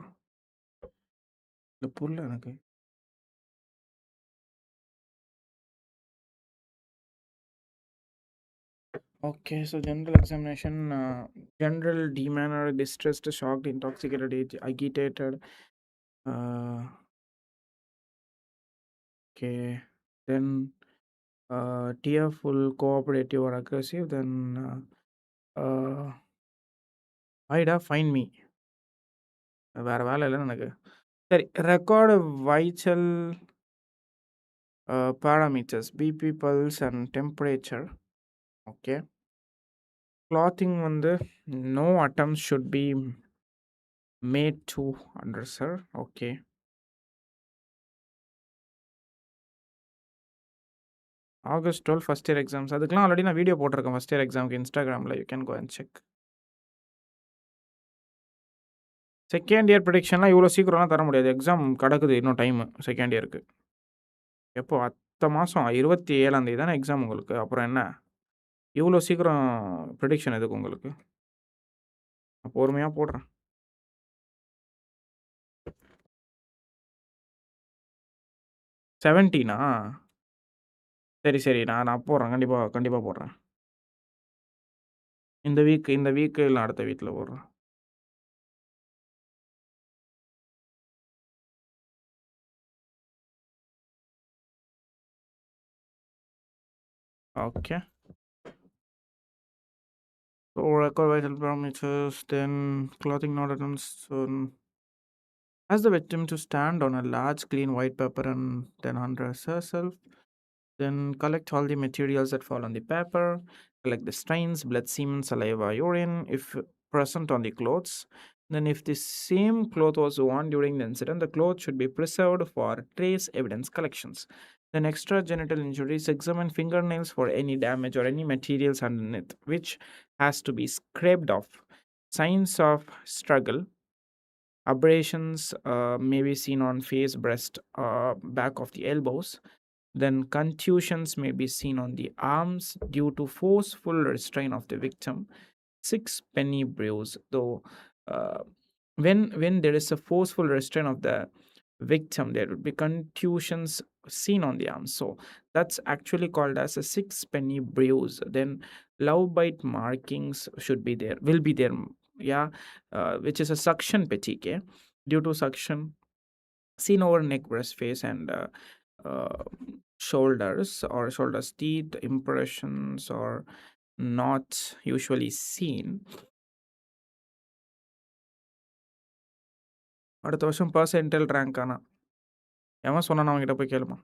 இல்ல புரியல எனக்கு. Okay. So general examination general demeanor, distressed, shocked, intoxicated, agitated. Okay. Then tearful, cooperative or aggressive. Then ஐடா ஃபைண்ட் மீ. வேற வேலை இல்லைன்னு எனக்கு. சரி, record vital parameters, BP, pulse and temperature. Okay. Clothing வந்து no attempts should be made to under sir. Okay. August 12 first year exams. அதுக்கெலாம் already நான் video போட்டிருக்கேன் ஃபர்ஸ்ட் இயர் எக்ஸாமுக்கு இன்ஸ்டாகிராமில். You can go and check. Second year ப்ரிடிக்ஷன்லாம் இவ்வளோ சீக்கிரம்லாம் தர முடியாது. Exam கிடக்குது இன்னும் டைமு செகண்ட் இயருக்கு. எப்போ? அடுத்த மாதம் 27ஆம் தேதி தானே எக்ஸாம் உங்களுக்கு. அப்புறம் என்ன இவ்வளோ சீக்கிரம் ப்ரிடிக்ஷன் எதுக்கு உங்களுக்கு? நான் பொறுமையாக போடுறேன். 17ஆ? சரி சரி, நான் போடுறேன். கண்டிப்பாக போடுறேன். இந்த வீக்கு இல்லை அடுத்த வீக்கில் போடுறேன். Okay. So record vital parameters, then clothing not attempts. Ask the victim to stand on a large clean white paper and then undress herself. Then collect all the materials that fall on the paper. Collect the stains, blood, semen, saliva, urine, if present on the clothes. Then if the same cloth was worn during the incident, the cloth should be preserved for trace evidence collections. Then extragenital injuries, examine fingernails for any damage or any materials underneath, which has to be scraped off. Signs of struggle. Abrasions may be seen on face, breast, back of the elbows. Then contusions may be seen on the arms due to forceful restraint of the victim. 6 penny bruise. Though when there is a forceful restraint of the victim, there would be contusions seen on the arms. So that's actually called as a 6 penny bruise. Then love bite markings will be there. Yeah, which is a suction petechiae due to suction seen over neck, breast, face, and shoulders or shoulders. Teeth impressions or not usually seen. அடுத்த வருஷம் பர்சென்டைல் rank ஆனா எவன் சொன்னான் அவங்ககிட்ட போய் கேளுமா.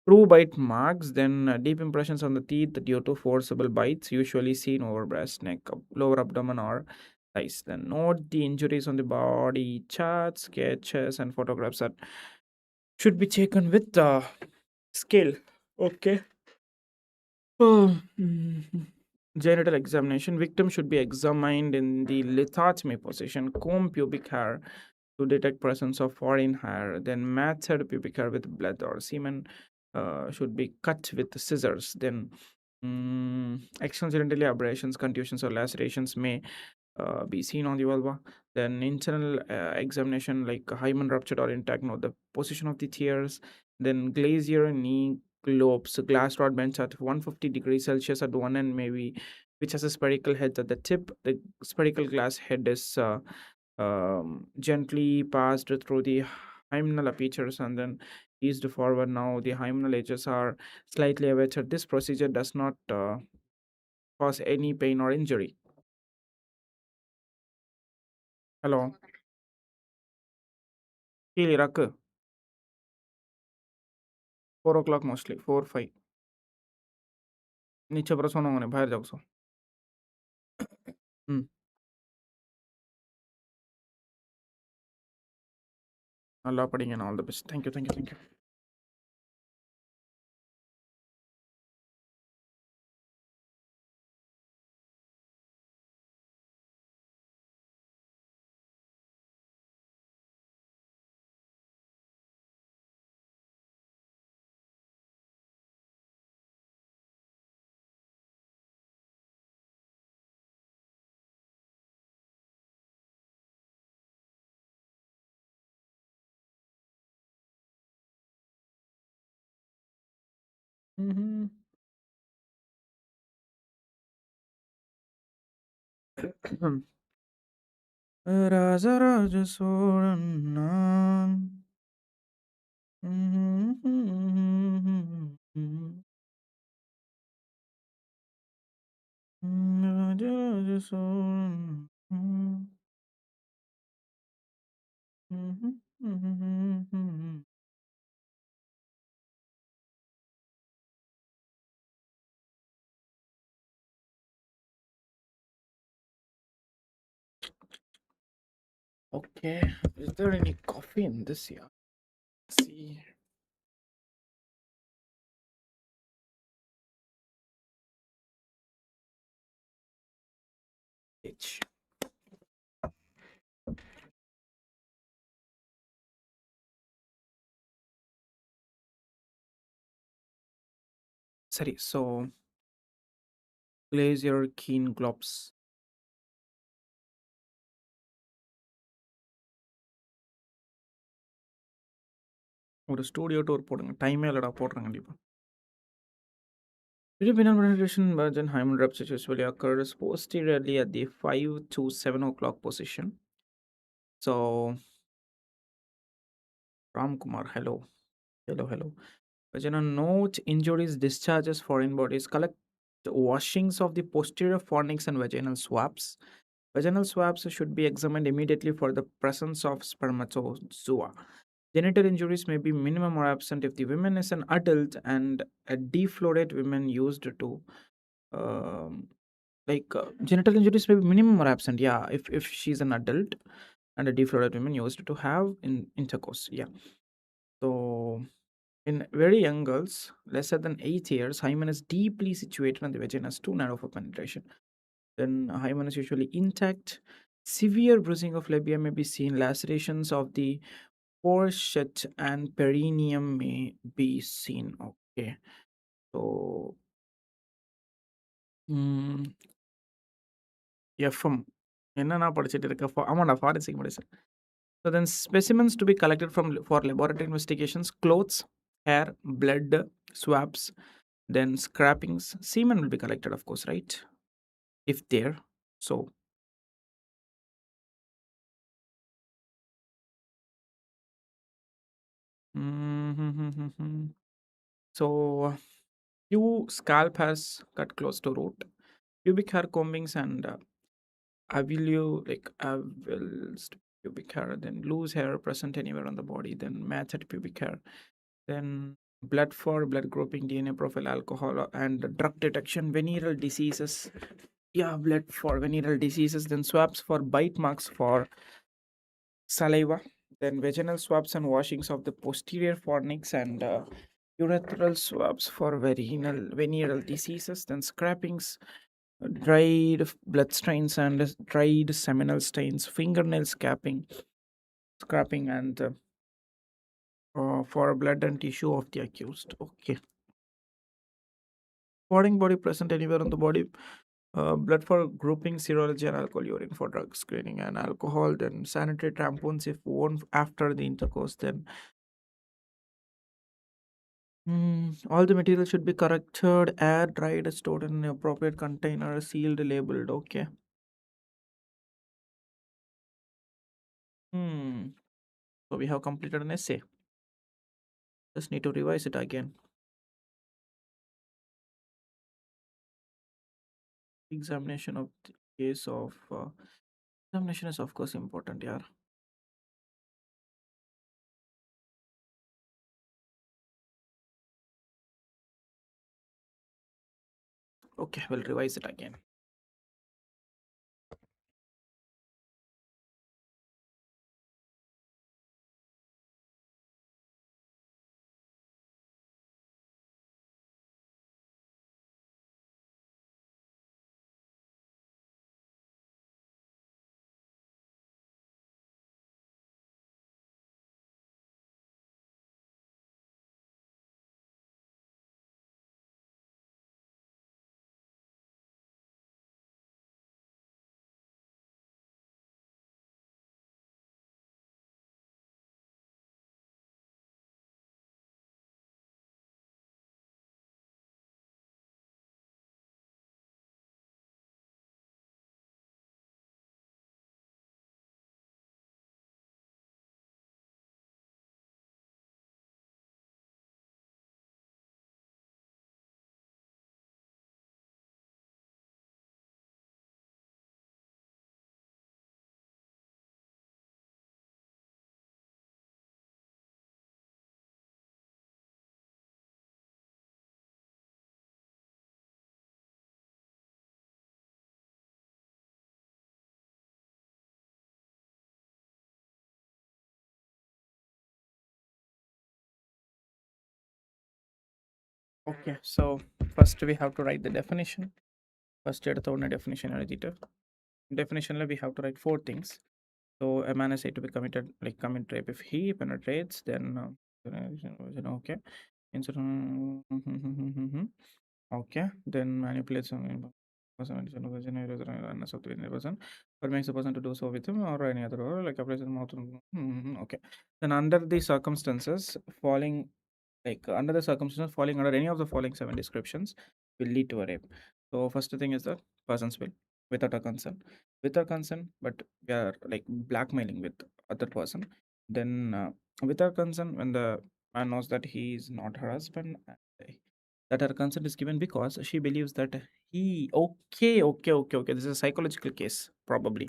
True bite marks, then deep impressions on the teeth due to forcible bites, usually seen over breast, neck, lower abdomen, or thighs. Then note the injuries on the body, charts, sketches, and photographs that should be taken with scale. Okay. Genital examination. Victim should be examined in the lithotomy position. Comb pubic hair to detect presence of foreign hair. Then matted pubic hair with blood or semen should be cut with scissors. Then external genitally abrasions, contusions, or lacerations may be seen on the vulva. Then internal examination like hymen ruptured or intact, note the position of the tears. Then glacier knee globes, glass rod bench at 150 degrees Celsius at one end, maybe, which has a spherical head at the tip. The spherical glass head is gently passed through the hymenal apertures and then eased forward. Now the hymenal edges are slightly elevated. This procedure does not cause any pain or injury. Hello. கீழே இறக்கு. 4 o'clock mostly, 4, 5. नीचे पर सोना होने बाहर जाओ सो. நல்லா படிங்க. All the best. Thank you. Rajaraja Cholan நான். Rajaraja Cholan. Okay, is there any coffee in this here? Let's see. H. Sorry, so Glacier Keen Glops. ஒரு ஸ்டூடியோ டூர் போடுங்க. டைமே இல்லடா, போடுறேன் கண்டிப்பா. Filipino penetration virgin hymen rupture usually occurs posteriorly at the 5 to 7 o'clock position. So, Ram Kumar, hello. Hello. Vaginal note injuries, discharges, foreign bodies, collect washings of the posterior fornix and vaginal swabs. Vaginal swabs should be examined immediately for the presence of spermatozoa. Genital injuries may be minimum or absent if the woman is an adult and a deflorated woman used to genital injuries may be minimum or absent. Yeah, if she's an adult and a deflorated woman used to have in intercourse. Yeah. So in very young girls, lesser than 8 years, hymen is deeply situated and the vagina is too narrow for penetration. Then hymen is usually intact. Severe bruising of labia may be seen. Lacerations of the fourchette and perineum may be seen. Okay. So, FM. என்னன்னா படிச்சிட்டு இருக்க? ஆமாடா, forensic medicine. So then specimens to be collected for laboratory investigations: clothes, hair, blood, swabs, then scrapings. Semen will be collected, of course, right? If there. So, so few scalp hairs cut close to root, pubic hair combings and avils pubic hair, then loose hair present anywhere on the body, then matched pubic hair, then blood for blood grouping, DNA profile, alcohol and drug detection, venereal diseases. Yeah, blood for venereal diseases, then swabs for bite marks for saliva, then vaginal swabs and washings of the posterior fornix and urethral swabs for venereal diseases, then scrapings, dried blood stains and dried seminal stains, fingernail scraping and for blood and tissue of the accused. Okay. Foreign body present anywhere on the body, blood for grouping, serology and alcohol urine for drug screening and alcohol, then sanitary tampons if worn after the intercourse, then all the material should be corrected, air dried, stored in an appropriate container, sealed, labeled. Okay. So we have completed an essay. Just need to revise it again. Examination of the case of examination is of course important. Yeah. Okay, we'll revise it again. Okay, so first we have to write the definition. First எடுத்த உடனே definition எழுதிட்டு definitionல we have to write four things. So a man is said to be committed, like commit rape if he penetrates, then okay. Instead, okay, then manipulates person or makes a person to do so with him or any other or like applies in the mouth. Okay. Then under the circumstances, falling like under the circumstances falling under any of the following seven descriptions will lead to a rape. So first thing is the person's will without a consent, with a consent, but we are like blackmailing with other person. Then without consent, when the man knows that he is not her husband, that her consent is given because she believes that he okay. This is a psychological case probably.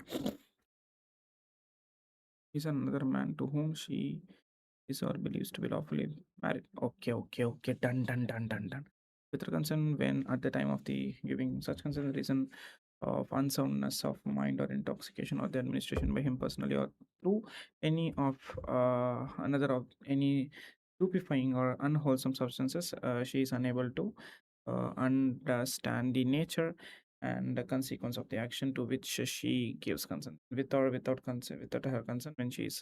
He's another man to whom she is or believes to be lawfully married. Okay. Done. With her consent, when at the time of the giving such consent, the reason of unsoundness of mind or intoxication or the administration by him personally or through any of another of any stupefying or unwholesome substances, she is unable to understand the nature and the consequence of the action to which she gives consent. With or without consent, without her consent, when she is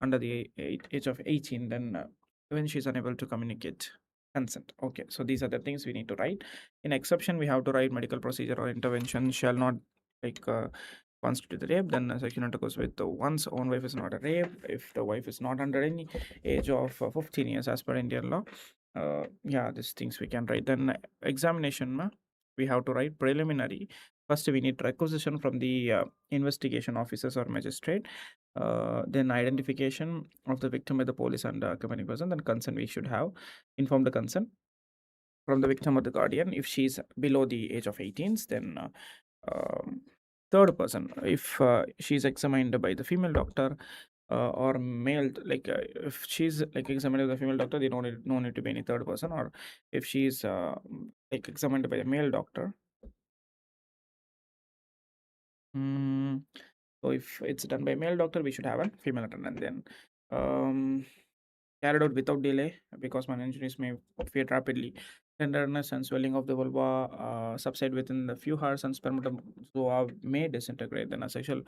under the age of 18, then when she is unable to communicate consent. Okay, so these are the things we need to write. In exception, we have to write medical procedure or intervention shall not like constitute the rape. Then sexual intercourse with one's own wife is not a rape if the wife is not under any age of 15 years as per Indian law. Yeah, these things we can write. Then examination we have to write preliminary. First we need requisition from the investigation officers or magistrate, then identification of the victim by the police and accompanying person, then consent we should have, inform the consent from the victim or the guardian if she's below the age of 18, then third person if she's examined by the female doctor or male, like if she's like examined by the female doctor, they no need to be any third person, or if she's like examined by a male doctor. So if it's done by male doctor, we should have a female attendant. Then carried out without delay because my injuries may fade rapidly. Tenderness and swelling of the vulva subside within a few hours, and spermatozoa may disintegrate. Then a sexual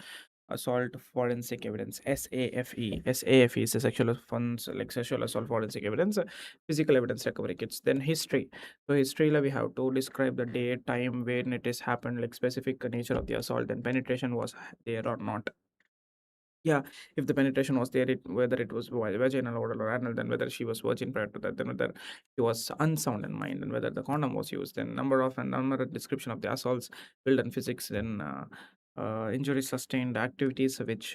assault forensic evidence, SAFE is a sexual funds like sexual assault forensic evidence, physical evidence recovery kits. Then history. So history we have to describe the date, time when it has happened, like specific nature of the assault, and penetration was there or not. Yeah, if the penetration was there, whether it was vaginal, oral, or anal, then whether she was virgin prior to that, then whether she was unsound in mind, and whether the condom was used, then number of and number description of the assaults, build and physics, then injuries sustained, activities which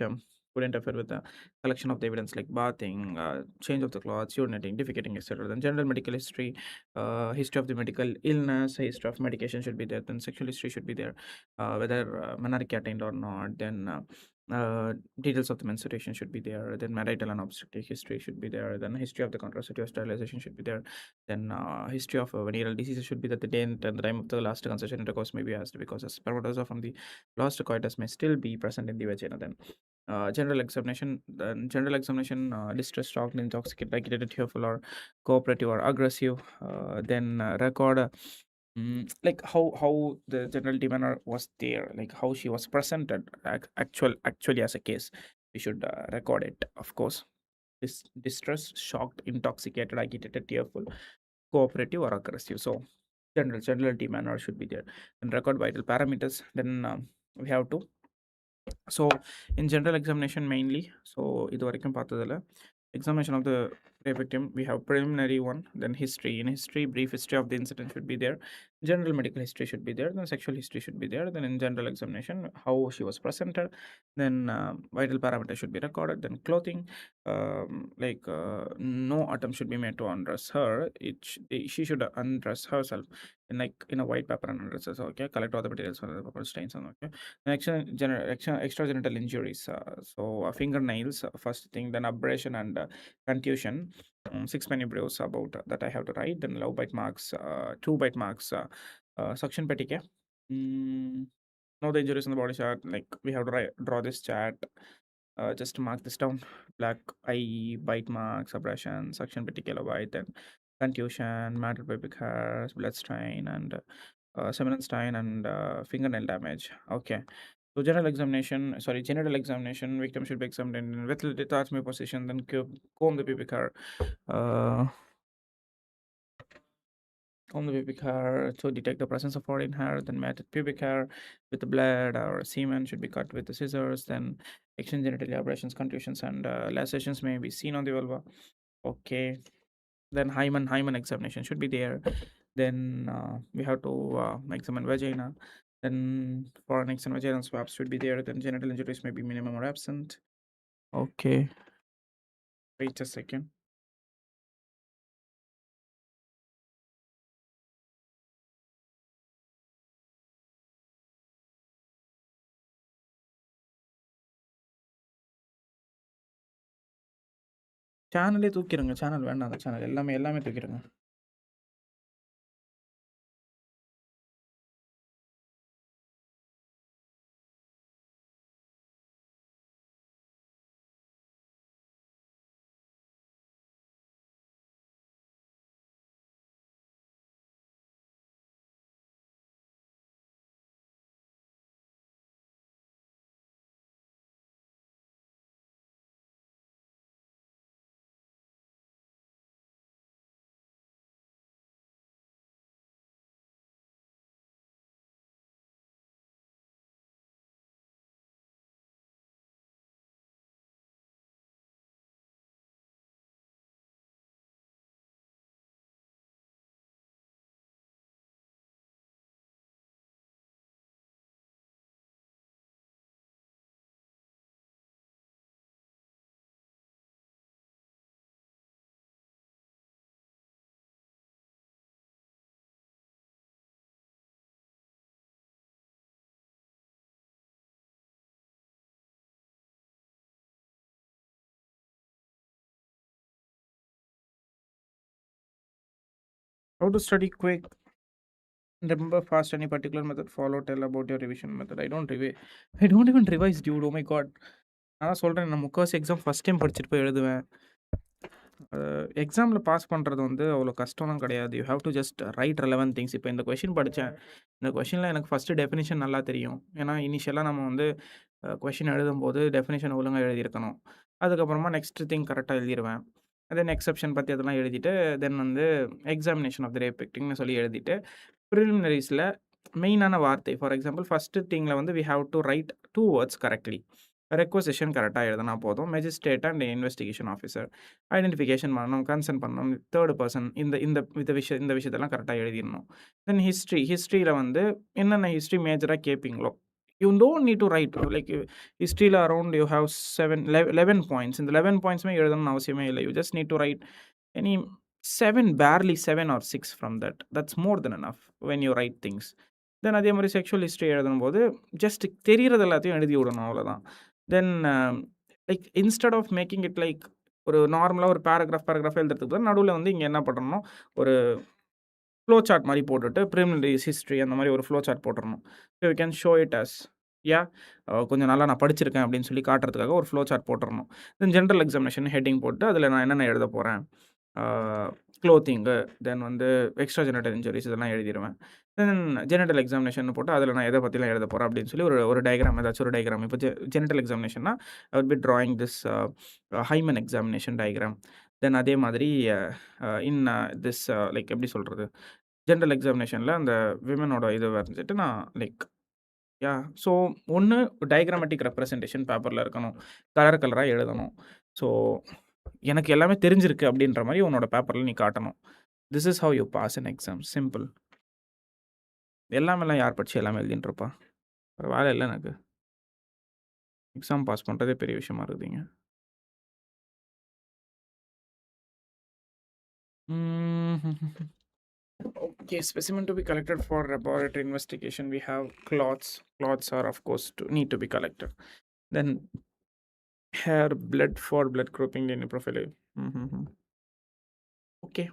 would interfere with the collection of the evidence like bathing, change of the clothes, urinating, defecating, etc. Then general medical history, history of the medical illness, history of medication should be there. Then sexual history should be there, whether menarche attained or not. Then details of the menstruation should be there. Then marital and obstetric history should be there. Then history of the contraceptive sterilization should be there. Then history of venereal diseases should be that the date and the time of the last conception intercourse may be asked because a spermatozoa from the last coitus may still be present in the vagina. Then general examination, distress, shocked, intoxicated, agitated, tearful, or cooperative or aggressive. Then record like how the general demeanor was there, like how she was presented actually as a case. We should record it, of course. Distress, shocked, intoxicated, agitated, tearful, cooperative, or aggressive. So general demeanor should be there. And record vital parameters. Then we have to, so in general examination mainly, so இது வரைக்கும் பார்த்ததுல examination of the rape victim, we have preliminary one, then history. In history, brief history of the incident should be there, general medical history should be there, then sexual history should be there, then in general examination how she was presented, then vital parameters should be recorded, then clothing, like no attempt should be made to undress her. She should undress herself in like in a white paper and undress herself. Okay, collect all the materials for the paper stains on. Okay, extragenital injuries, so fingernails, first thing, then abrasion and contusion, 6 many bruise about that I have to write, then love bite marks, 2 bite marks, suction petike. Now the injuries on the body chart, like we have to draw this chart, just mark this down: black eye, bite marks, abrasion, suction petike, love bite, then contusion, matted pubic hairs, blood stain, and seminal stain, and fingernail damage. Okay. So genital examination, victim should be examined in with detachment position, then comb the pubic hair. Uh, Comb the pubic hair to detect the presence of foreign hair, then matted pubic hair with the blood or semen should be cut with the scissors, then extend genital abrasions, contusions, and lacerations may be seen on the vulva. Okay. Then hymen examination should be there. Then we have to examine vagina. Then foreign and vaginal swabs should be there. Then genital injuries may be minimum or absent. Okay. Wait a second. சேனலே தூக்கிருங்க. Channel வேண்டாம். அந்த channel எல்லாமே தூக்கிருங்க. How to study quick? Remember fast any particular method follow? Tell about your revision method. I don't even revise, dude. Oh my god. நான் சொல்றேன் நான் முக்காவாசி exam first time படிச்சுட்டு போய் எழுதுவேன். எக்ஸாமில் பாஸ் பண்ணுறது வந்து அவ்வளோ கஷ்டம்லாம் கிடையாது. You have to just right relevant things. இப்போ இந்த கொஷின் படித்தேன். இந்த கொஷினில் எனக்கு ஃபஸ்ட்டு டெஃபினிஷன் நல்லா தெரியும். ஏன்னா இனிஷியலாக நம்ம வந்து கொஷின் எழுதும்போது டெஃபினிஷன் ஒழுங்காக எழுதியிருக்கணும். அதுக்கப்புறமா நெக்ஸ்ட் திங் கரெக்டாக எழுதிருவேன். தென் எக்ஸெப்ஷன் பற்றி அதெல்லாம் எழுதிட்டு தென் வந்து எக்ஸாமினேஷன் ஆஃப் த ரேபிக்டிங்னு சொல்லி எழுதிட்டு ப்ரிலிமினரிஸில் மெயினான வார்த்தை ஃபார் எக்ஸாம்பிள் ஃபஸ்ட்டு திங்கில் வந்து we have to write 2 words correctly. Requisition கரெக்டாக எழுதுனா போதும். Magistrate and investigation officer identification பண்ணணும், கன்சர்ன் பண்ணணும், தேர்ட் பர்சன் இந்த இந்த இந்த விஷயத்தெல்லாம் கரெக்டாக எழுதிடணும். தென் ஹிஸ்ட்ரியில் வந்து என்னென்ன ஹிஸ்ட்ரி மேஜராக கேட்பீங்களோ you don't need to write like ஹிஸ்ட்ரியில் அரௌண்ட் யூ ஹேவ் 11 பாயிண்ட்ஸ். இந்த 11 பாயிண்ட்ஸுமே எழுதணும்னு அவசியமே இல்லை. You just need to write any 7, barely 7 or 6 from that. That's more than enough when you write things. தென் அதே மாதிரி செக்ஷுவல் ஹிஸ்ட்ரி எழுதும்போது ஜஸ்ட் தெரிகிறது எல்லாத்தையும் எழுதி விடணும், அவ்வளோதான். Then like instead of making it like ஒரு நார்மலாக ஒரு பேராகிராஃப் எழுதுறதுக்கு தான் நடுவில் வந்து இங்கே என்ன பண்ணணும், ஒரு ஃப்ளோ சார்ட் மாதிரி போட்டுட்டு ப்ரிலிமினரிஸ் ஹிஸ்ட்ரி அந்த மாதிரி ஒரு ஃப்ளோ சார்ட் போட்டுடணும். So you can show it as கொஞ்சம் நல்லா நான் படிச்சிருக்கேன் அப்படின்னு சொல்லி காட்டுறதுக்காக ஒரு ஃப்ளோ சார்ட் போட்டுடணும். தென் ஜென்ரல் எக்ஸாமினேஷன் ஹெட்டிங் போட்டு அதில் நான் என்னென்ன எழுத போகிறேன், க்ளோத்திங்கு, தென் வந்து எக்ஸ்ட்ரா ஜெனரல் இன்ஜுரிஸ் இதெல்லாம் எழுதிடுவேன். தென் ஜெனரல் எக்ஸாமினேஷன் போட்டு அதில் நான் எதை பற்றிலாம் எழுத போகிறேன் அப்படின்னு சொல்லி ஒரு டயக்ராம், ஏதாச்சும் ஒரு டயக்ராம். இப்போ ஜெனரல் எக்ஸாமினேஷன்னா I will be drawing this hymen examination diagram. Then அதே மாதிரி இன் திஸ் லைக் எப்படி சொல்கிறது, ஜென்ரல் எக்ஸாமினேஷனில் அந்த விமனோட இது வரைஞ்சிட்டு நான் லைக் ஸோ ஒன்று டயக்ராமேட்டிக் ரெப்ரசன்டேஷன் பேப்பரில் இருக்கணும், கலராக எழுதணும். ஸோ எனக்கு எல்லாமே தெரிஞ்சிருக்கு அப்படின்ற மாதிரி உன்னோட பேப்பரில் நீ காட்டணும். This is how you pass in exam. Simple. எல்லாமெல்லாம் யார் படிச்சு எல்லாமே எழுதின்ட்டுருப்பா? வேறு வேலை இல்லை எனக்கு. எக்ஸாம் பாஸ் பண்ணுறதே பெரிய விஷயமா இருக்குதுங்க. Okay, specimen to be collected for laboratory investigation. We have clots. Clots are, of course, need to be collected. Then hair, blood for blood grouping in profile. Okay.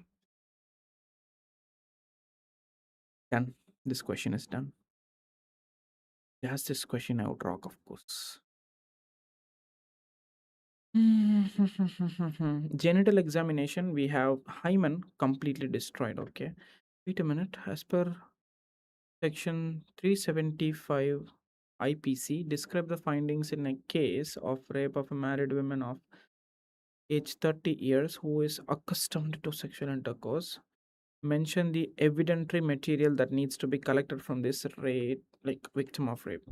Done. This question is done. Yes, this question I would rock, of course. Genital examination, we have hymen completely destroyed. Okay. Wait a minute. As per section 375 IPC, describe the findings in a case of rape of a married woman of age 30 years who is accustomed to sexual intercourse. Mention the evidentiary material that needs to be collected from this rape, like victim of rape.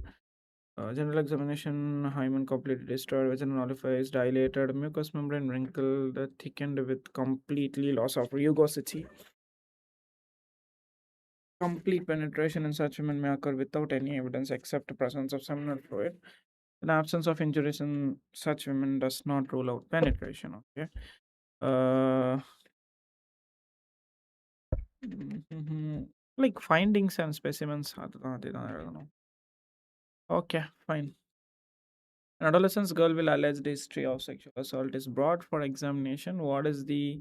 General examination, hymen completely destroyed, vaginal orifice dilated, mucous membrane wrinkled, thickened with completely loss of rugosity. Complete penetration in such women may occur without any evidence except presence of seminal fluid. The absence of injuries in such women does not rule out penetration. Okay. Uh, like findings and specimens. I don't know. Okay, fine. An adolescent girl will allege history of sexual assault is brought for examination. What is the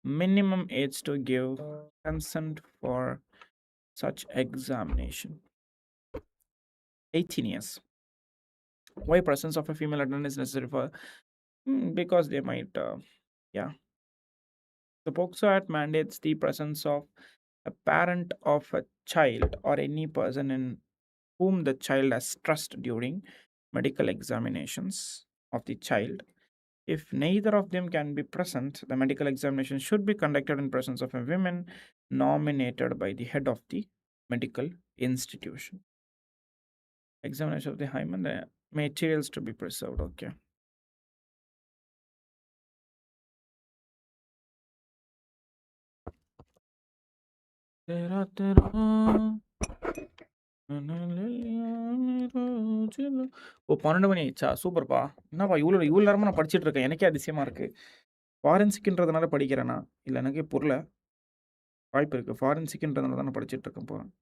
minimum age to give consent for such examination? 18 years. Why presence of a female attendant is necessary for? Because they might, yeah. The POCSO Act mandates the presence of a parent of a child or any person in whom the child has trust during medical examinations of the child. If neither of them can be present, the medical examination should be conducted in presence of a woman nominated by the head of the medical institution. Examination of the hymen, the materials to be preserved. Okay. तेरा तेरा ஓ 12 மணி ஆயிடுச்சா சூப்பர்ப்பா என்னப்பா இவ்வளோ நேரமா நான் படிச்சுட்டு இருக்கேன் எனக்கே அதிசயமா இருக்கு ஃபாரன்சிக்ன்றதுனால படிக்கிறேனா இல்லை எனக்கே புரியல வாய்ப்பு இருக்கு ஃபாரன்சிக்ன்றதுனால தான் நான் படிச்சுட்டு இருக்கேன் போகிறேன்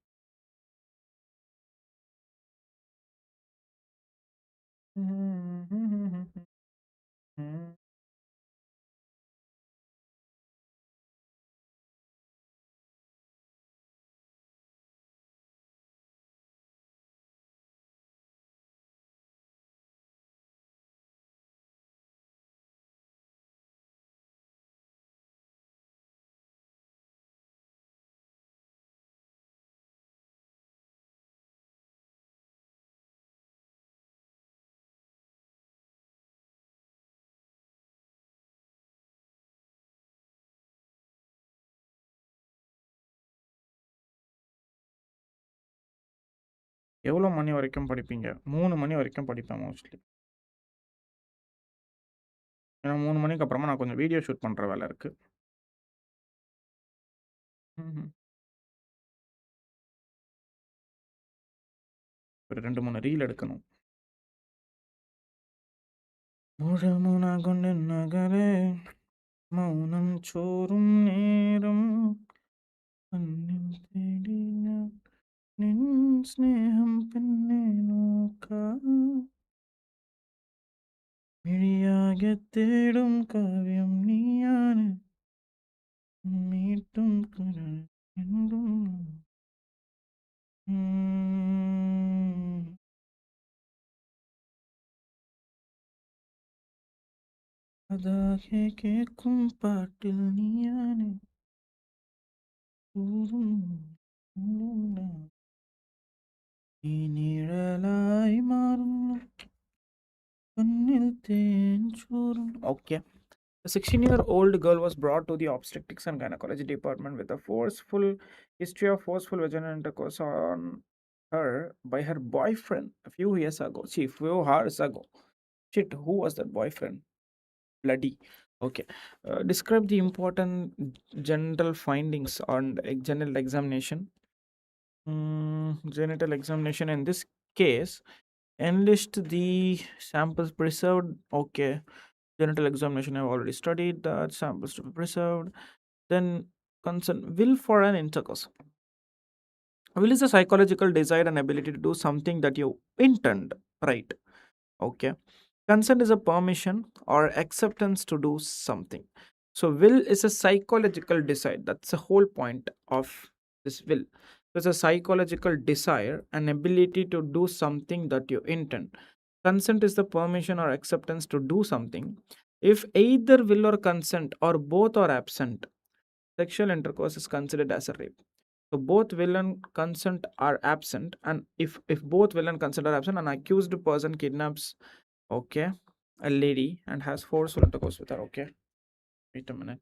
எவ்வளோ மணி வரைக்கும் படிப்பீங்க 3 மணி வரைக்கும் படிப்பேன் மோஸ்ட்லி ஏன்னா 3 மணிக்கு அப்புறமா நான் கொஞ்சம் வீடியோ ஷூட் பண்ணுற வேலை இருக்கு ஒரு 2-3 ரீல் எடுக்கணும் முழமுனா கொண்டு நகரே மௌனம் சோறும் நேரம் അന്നം തേടി ഞാൻ നിൻ സ്നേഹം പിന്നെ നോക്കാം മിഴിയാകെ തേടും കാവ്യം നീയാണ് മീട്ടും കുരൽ എന്തും അതാകെ കേൾക്കും പാട്ടിൽ നീയാണ് നീ നിഴലായി മാറുന്നു Okay. A 16-year-old girl was brought to the obstetrics and gynecology department with a history of forceful vaginal intercourse on her by her boyfriend a few years ago. See, few hours ago. Shit, who was that boyfriend? Bloody. Okay. Describe the important genital findings on genital examination. Genital examination in this case. Enlist the samples preserved. Okay. Genital examination I've already studied that. Samples to be preserved. Then consent. Will for an intercourse. Will is a psychological desire and ability to do something that you intend. Right. Okay. Consent is a permission or acceptance to do something. So will is a psychological desire. That's the whole point of this will. It's a psychological desire and ability to do something that you intend. Consent is the permission or acceptance to do something If either will or consent or both are absent, sexual intercourse is considered as a rape. So both will and consent are absent, and if both will and consent are absent, an accused person kidnaps, okay, a lady and has forceful intercourse with her. Okay, wait a minute.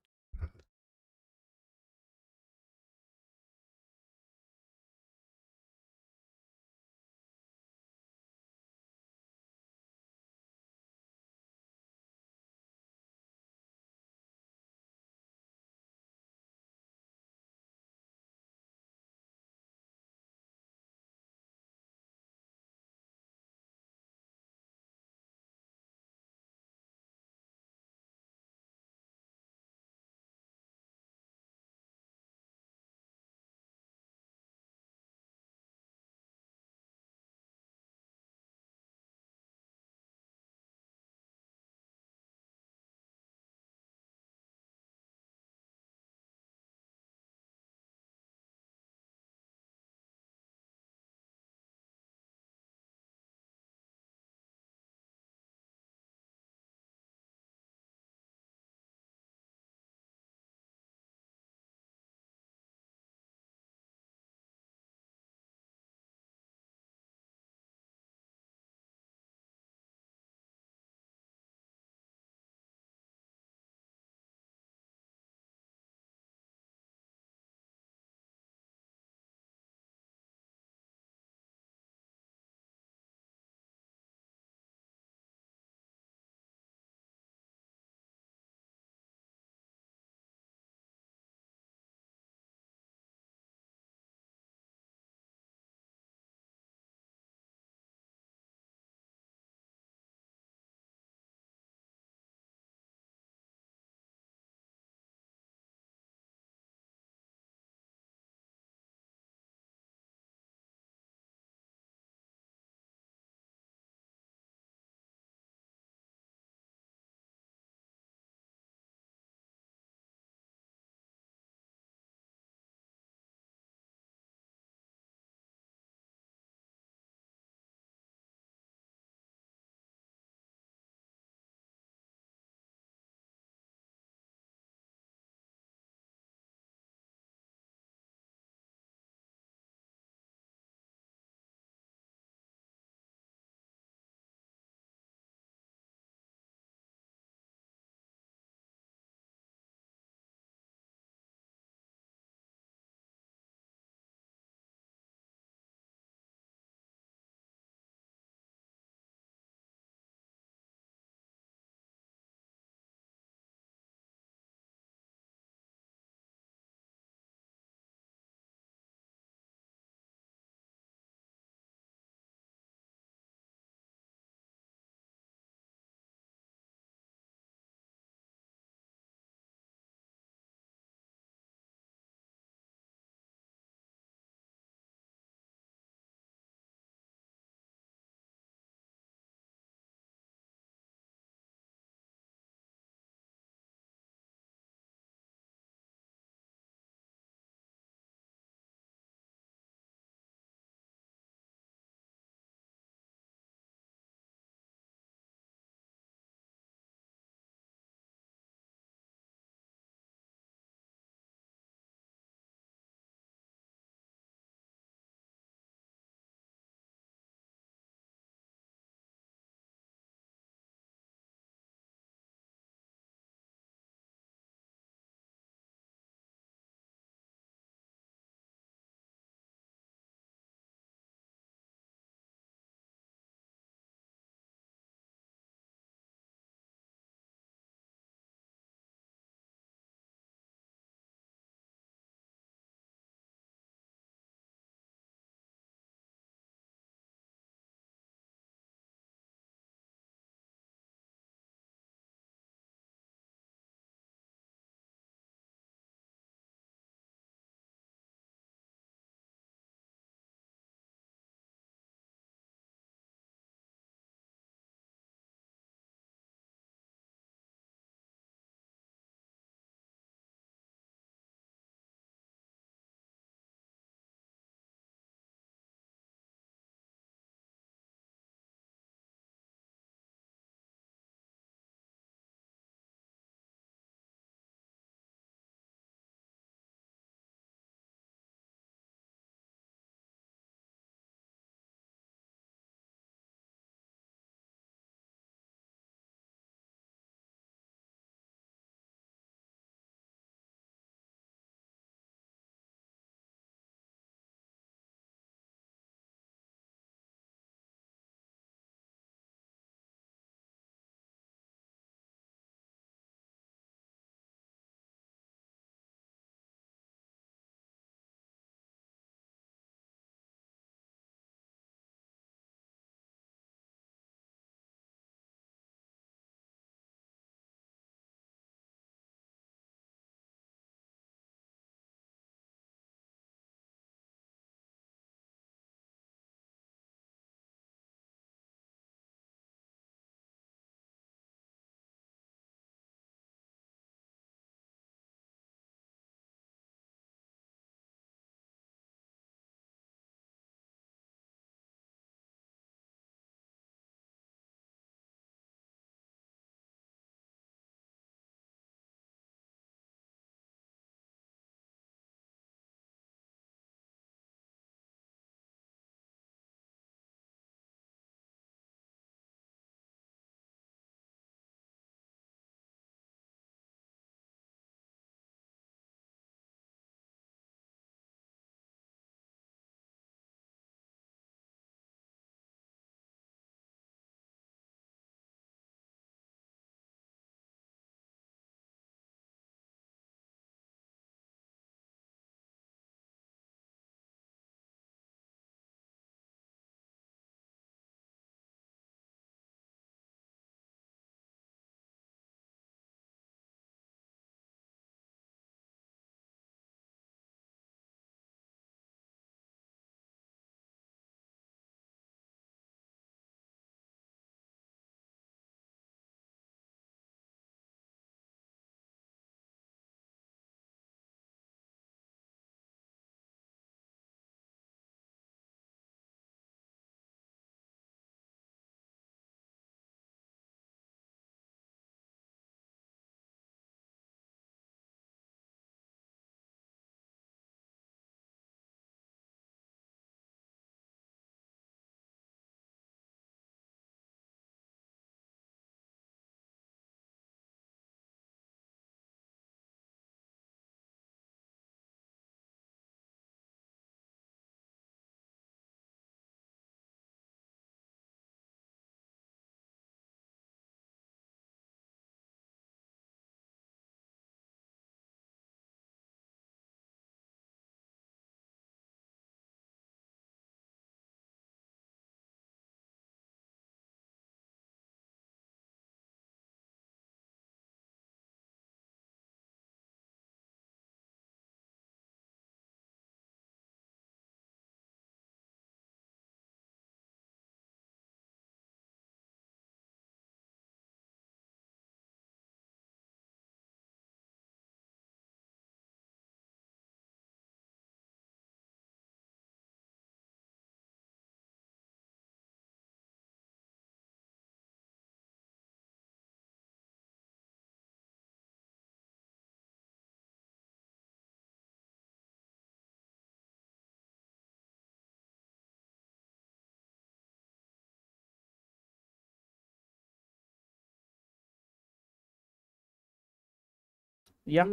Yeah.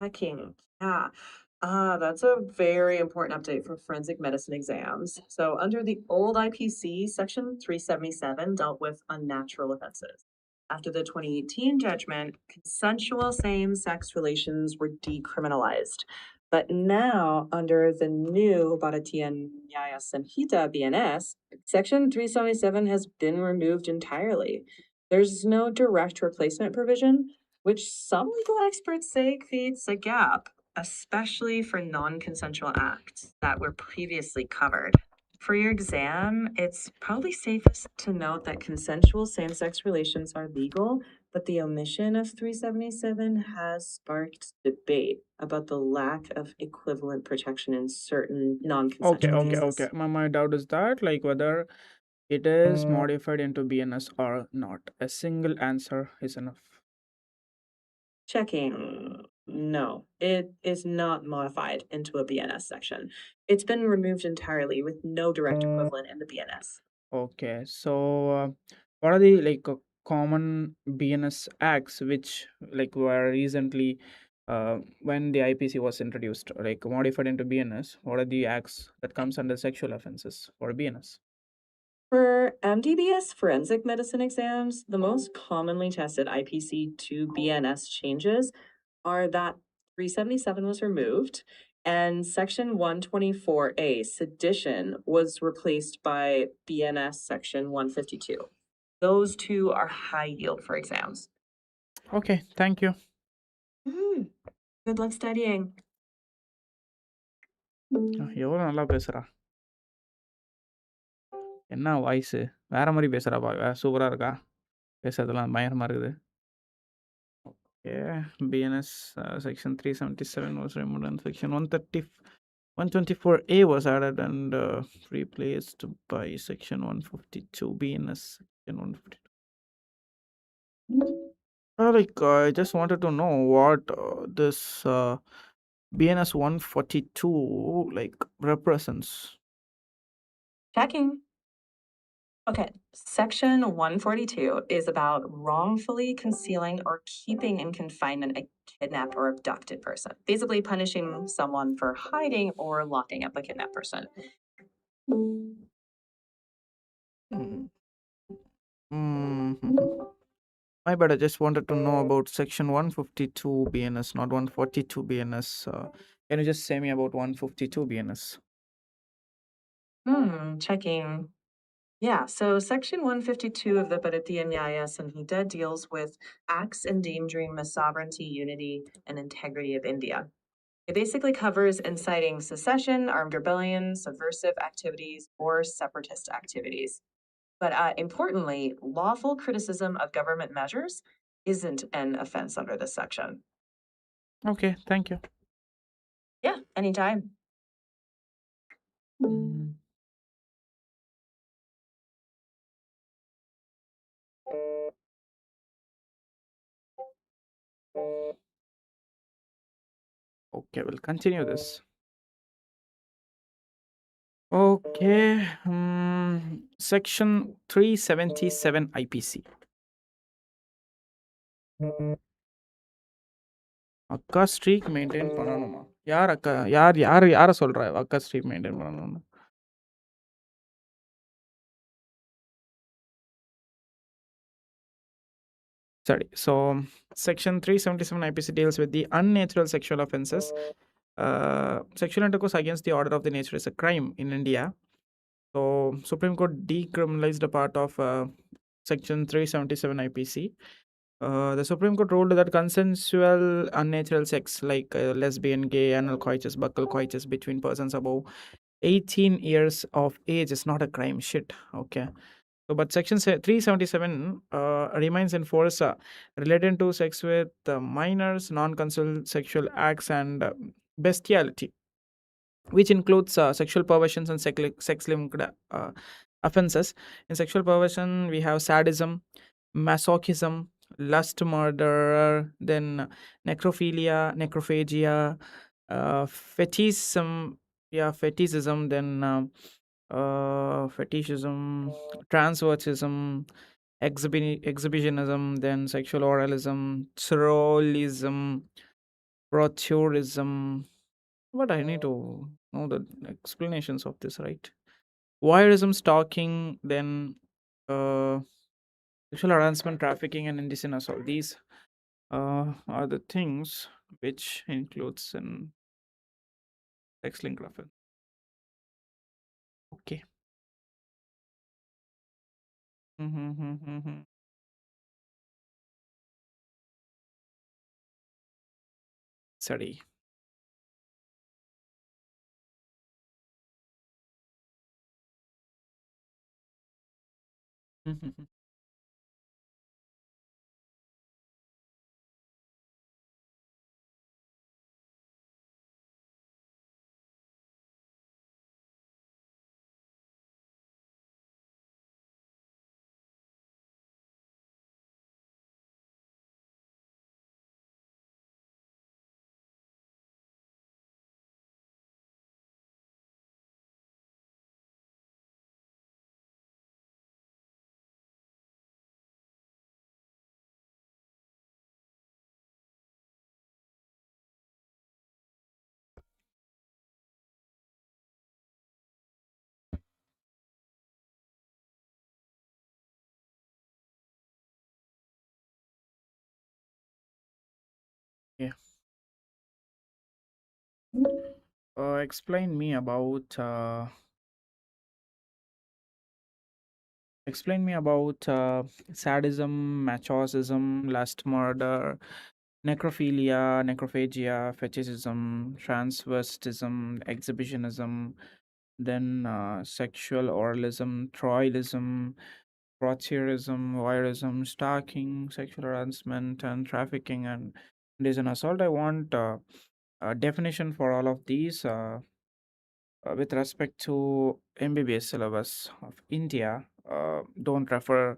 Checking. Yeah. That's a very important update for forensic medicine exams. So, under the old IPC, Section 377 dealt with unnatural offenses. After the 2018 judgment, consensual same sex relations were decriminalized. But now, under the new Bharatiya Nyaya Samhita BNS, Section 377 has been removed entirely. There's no direct replacement provision, which some legal experts say creates a gap, especially for non consensual acts that were previously covered. For your exam, it's probably safest to note that consensual same sex relations are legal, but the omission of 377 has sparked debate about the lack of equivalent protection in certain non Okay, consensual okay, cases. okay. My doubt is that, like, whether it is modified into BNS or not. A single answer is enough. Checking. No, it is not modified into a BNS section. It's been removed entirely with no direct equivalent in the BNS. Okay, so what are the like common BNS acts which like were recently when the IPC was introduced, like modified into BNS? What are the acts that comes under sexual offenses for BNS? For MDBS forensic medicine exams, the most commonly tested IPC to BNS changes are that 377 was removed and Section 124A, sedition, was replaced by BNS Section 152. Those two are high yield for exams. Okay, thank you. Good luck studying. எவ்வளோ நல்லா பேசுறா என்ன voice வேற மாதிரி பேசுகிறாப்பா சூப்பராக இருக்கா பேசுறதெல்லாம் பயங்கரமாக இருக்குது Yeah, BNS section 377 was removed and section 124A was added and replaced by section 152 BNS section 152. I just wanted to know what this BNS 142 like represents. Checking. Okay, Section 142 is about wrongfully concealing or keeping in confinement a kidnapped or abducted person, basically punishing someone for hiding or locking up a kidnapped person. My bad, I just wanted to know about section 152 BNS, not 142 BNS. Can you just say me about 152 BNS? Checking. Yeah, so Section 152 of the Bharatiya Nyaya Samhita deals with acts endangering the sovereignty, unity, and integrity of India. It basically covers inciting secession, armed rebellion, subversive activities, or separatist activities. But importantly, lawful criticism of government measures isn't an offense under this section. Okay, thank you. Yeah, anytime. Okay, we'll continue this. Okay, section 377 IPC. அக்கா streak maintain பண்ணணுமா யார் அக்கா யாரை சொல்கிறா அக்கா streak maintain பண்ணணும்னு Sorry. So, Section 377 IPC deals with the unnatural sexual offenses. Sexual intercourse against the order of the nature is a crime in India. So, Supreme Court decriminalized a part of Section 377 IPC. The Supreme Court ruled that consensual unnatural sex like lesbian, gay, anal coitus, buccal coitus between persons above 18 years of age is not a crime. Shit. Okay. So, but Section 377 remains in force related to sex with minors, non-consensual sexual acts, and bestiality, which includes sexual perversions and sex-linked offenses. In sexual perversion, we have sadism, masochism, lust, murder, then necrophilia, necrophagia, fetishism, then fetishism, transvestism, exhibitionism, then sexual oralism, chiralism, Proteurism. But I need to know the explanations of this, right? Voyeurism, stalking, then uh, sexual harassment, trafficking, and indecent assault. These are the things which includes in sex link reference. Okay. Mm-hmm. Study. Mhm. Yeah. Explain me about sadism, masochism, lust, murder, necrophilia, necrophagia, fetishism, transvestism, exhibitionism, then sexual oralism, troilism, voyeurism, stalking, sexual harassment, and trafficking, and there's an assault. I want a definition for all of these with respect to MBBS syllabus of India. Don't refer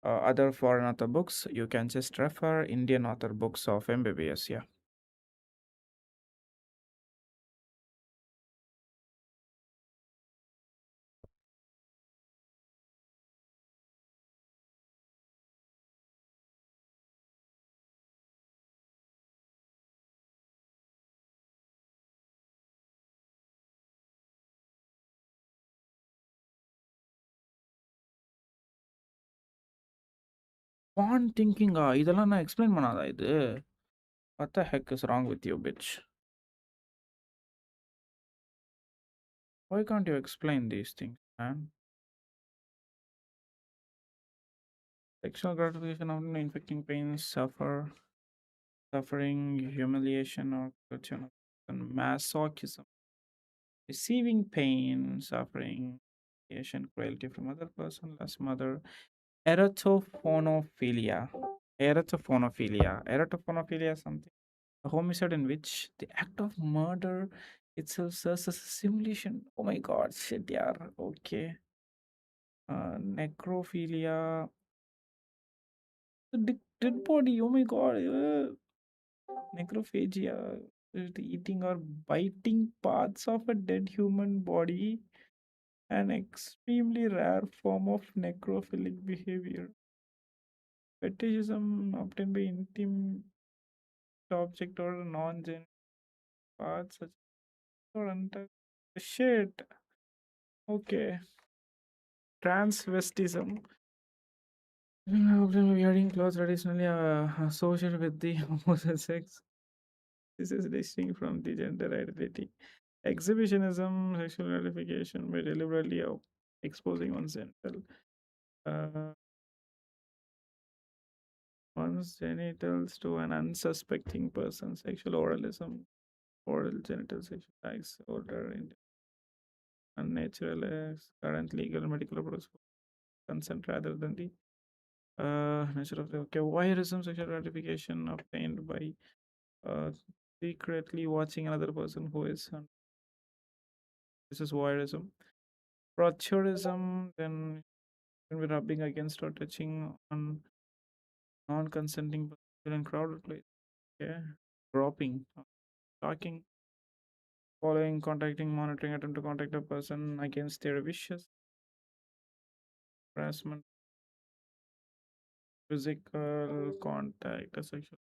other foreign author books. You can just refer Indian author books of MBBS. Yeah. Font thinking. இதெல்லாம் நான் explain பண்ணாதா இது? What the heck is wrong with you, bitch? Why can't you explain these things, man? Sexual gratification often inflicting pain, suffering, humiliation, or torture, and masochism. Receiving pain, suffering, humiliation, cruelty from other person, less mother. Erotophonophilia. Erotophonophilia is something. A homicide in which the act of murder itself serves as a simulation. Oh my god, shit, yeah. Okay. Necrophilia. The dead body. Oh my god. Necrophagia. The eating or biting parts of a dead human body. An extremely rare form of necrophilic behavior. Fetishism obtained by intimate object or non-genital parts such or untouched. Shit. Okay. Transvestism. Wearing clothes traditionally associated with the opposite sex. This is distinct from the gender identity. Exhibitionism, sexual gratification by deliberately exposing one's uh, one's genitals to an unsuspecting person. Sexual oralism, oral genital sexual acts, older in unnatural acts, current legal medical approach for consent rather than the nature of the okay. Voyeurism, sexual gratification obtained by uh, secretly watching another person who is this is voyeurism. Proteurism, then when we're rubbing against or touching on non-consenting person in crowded place. Okay. Groping, stalking, following, contacting, monitoring, attempt to contact a person against their wishes, harassment, physical contact, sexual.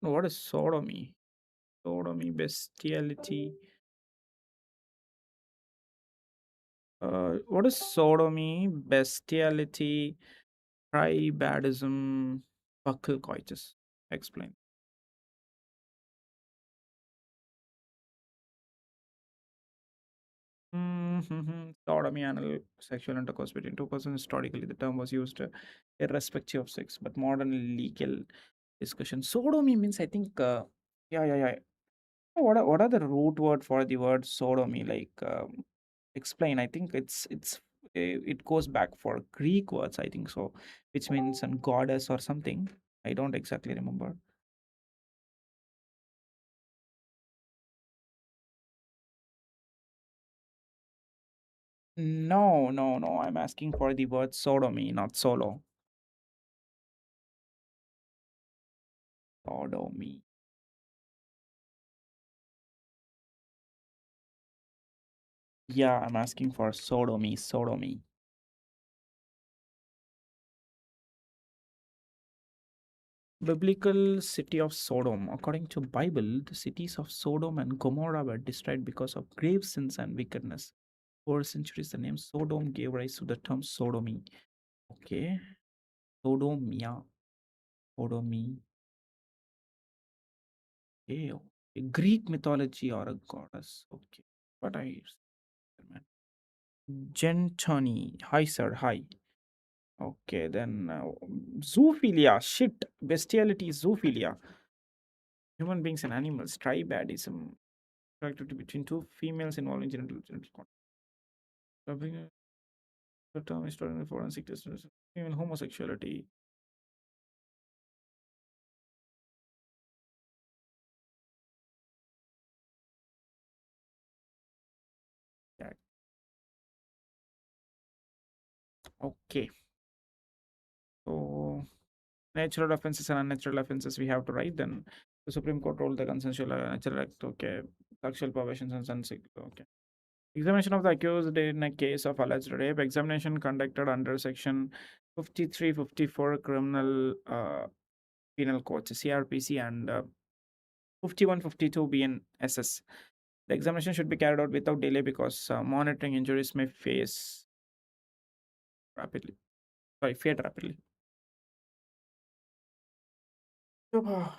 What is sodomy? Sodomy, bestiality. What is sodomy, bestiality, tribadism, buccal coitus? Explain. Sodomy, anal sexual intercourse between two persons. Historically, the term was used irrespective of sex, but modern legal discussion. Sodomy means, I think, yeah. What are the root word for the word sodomy? Like, explain. I think it goes back for Greek words. I think so, which means an goddess or something. I don't exactly remember. No. I'm asking for the word sodomy, not solo. Sodomy. Yeah, I'm asking for sodomy. Sodomy. Biblical city of Sodom. According to Bible, the cities of Sodom and Gomorrah were destroyed because of grave sins and wickedness. For centuries, the name Sodom gave rise to the term sodomy. Okay. Sodomia. Sodomy. Okay. Greek mythology or a goddess. Okay. What I man. Gentony. Hi, sir. Hi. Okay. Then zoophilia. Shit. Bestiality. Zoophilia. Human beings and animals. Tribadism. Activity between two females involving genital contact. The term is stored in the forensic testimony. Even homosexuality. Yeah. Okay. So natural offenses and unnatural offenses we have to write. Then the Supreme Court ruled the consensual natural act. Okay. Sexual perversions and sunset. Okay. Examination of the accused in a case of alleged rape. Examination conducted under section 5354 criminal penal codes CRPC and 5152 BNSS. The examination should be carried out without delay because monitoring injuries may rapidly. Fade rapidly. Yabba.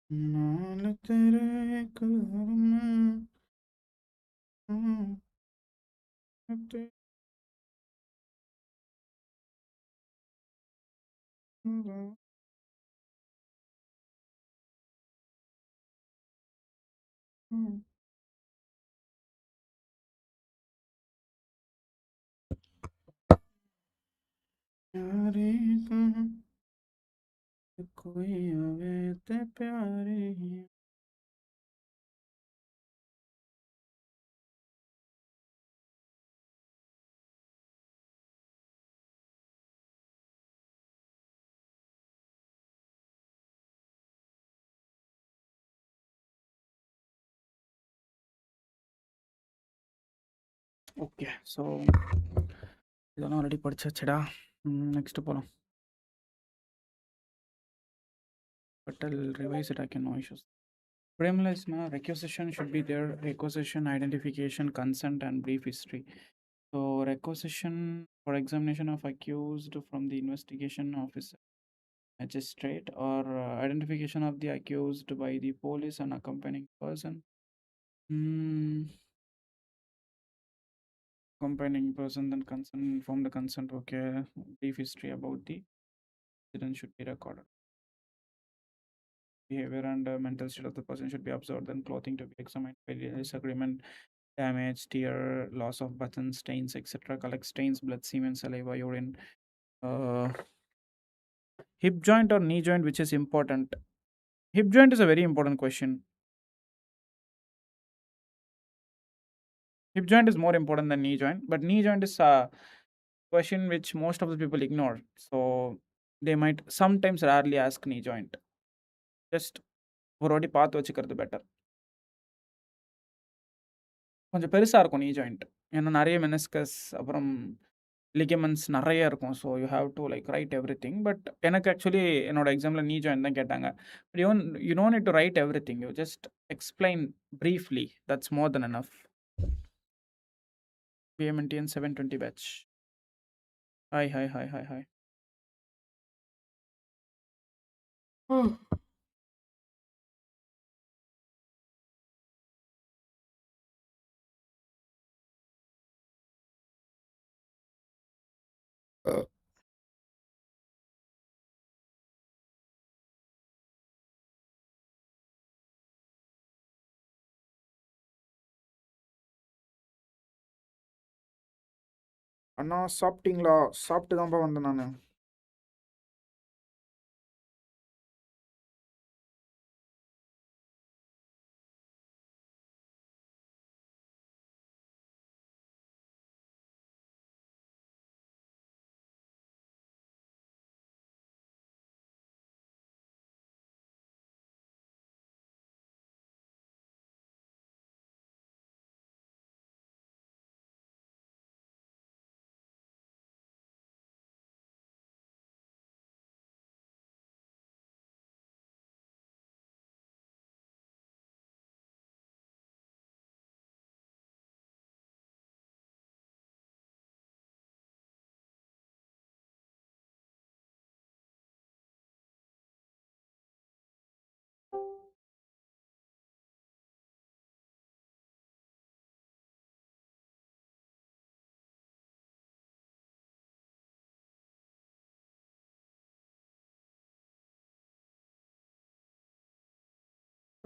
नाल तेरे घर में ते- प्यारे कहाँ कोई आवे ते प्यारे ஓகே ஸோ இதெல்லாம் ஆல்ரெடி படிச்சாச்சுடா நெக்ஸ்ட் போகலாம் but I'll revise it again, no issues. Frameless na requisition should be there. Requisition, identification, consent, and brief history. So requisition for examination of accused from the investigation officer, magistrate, or identification of the accused by the police and accompanying person. Accompanying person, then consent, inform the consent. Okay, brief history about the incident should be recorded. Behavior and mental state of the person should be observed. Then clothing to be examined. Disagreement, damage, tear, loss of button, stains, etc. Collect stains, blood, semen, saliva, urine. Hip joint or knee joint, which is important? Hip joint is a very important question. Hip joint is more important than knee joint, but knee joint is a question which most of the people ignore. So they might sometimes rarely ask knee joint. Just ஒரு வாட்டி பார்த்து வச்சுக்கிறது better. கொஞ்சம் பெருசாக இருக்கும் knee joint. ஏன்னா நிறைய meniscus அப்புறம் லிகமெண்ட்ஸ் நிறைய இருக்கும். So you have to like right every thing. But எனக்கு ஆக்சுவலி என்னோட எக்ஸாமில் knee joint தான் கேட்டாங்க. But you don't need to right every thing. You just explain briefly. That's more then enough. BMNTN 720 batch. Hi. அண்ணா சாப்பிட்டீங்களா? சாப்பிட்டு தான்ப்பா வந்தேன் நான்.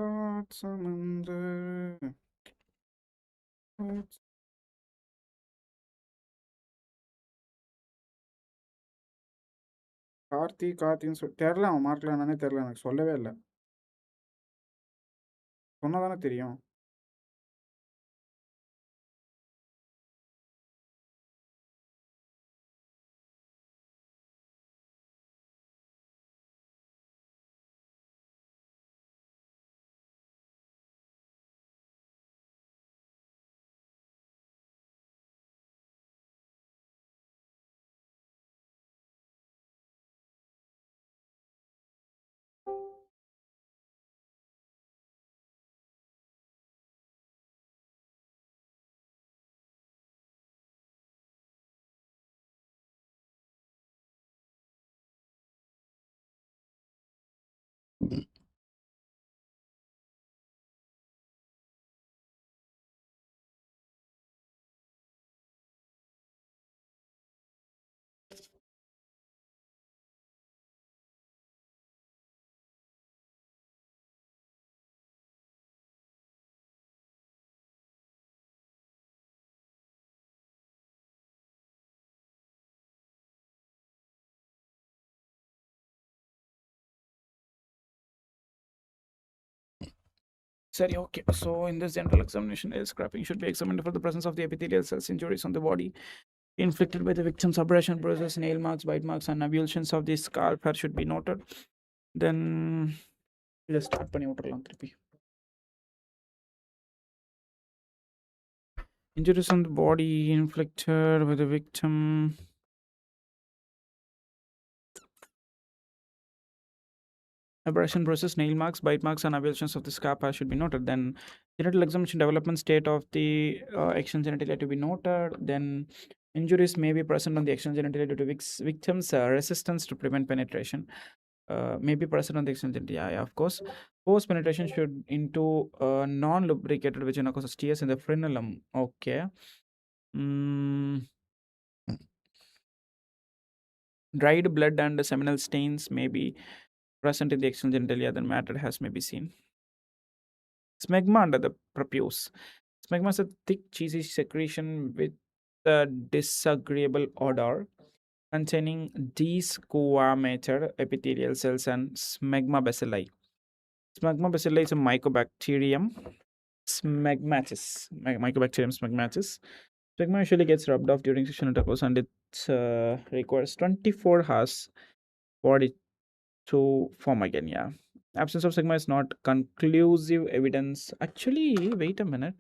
सात समंदर கார்த்தின்னு தெரில, அவன் மார்க்ல என்னன்னே தெரில, எனக்கு சொல்லவே இல்லை. சொன்னா தானே தெரியும். Sorry, okay. So in this general examination, nail scraping should be examined for the presence of the epithelial cells, injuries on the body inflicted by the victim's abrasion, bruises, nail marks, bite marks, and avulsions of the scalp hair should be noted. Then let's start பண்ணி விட்டுறலாம் திருப்பி. Injuries on the body inflicted by the victim. Abrasion, bruises, nail marks, bite marks, and avulsions of the scalp hair should be noted. Then genital examination development state of the external genitalia to be noted. Then injuries may be present on the external genitalia due to victim's resistance to prevent penetration. May be present on the external genitalia, yeah, of course. Post penetration should into non-lubricated vagina causes tears in the frenulum. Okay. Dried blood and seminal stains may be present in the external genitalia, then matter has may be seen. Smegma under the prepuce. Smegma is a thick, cheesy secretion with a disagreeable odor containing desquamated epithelial cells and smegma bacilli. Smegma bacilli is a mycobacterium smegmatis. Mycobacterium smegmatis. Smegma usually gets rubbed off during sexual intercourse, and it requires 24 hours for it to form again. Yeah. Absence of smegma is not conclusive evidence. Actually, wait a minute.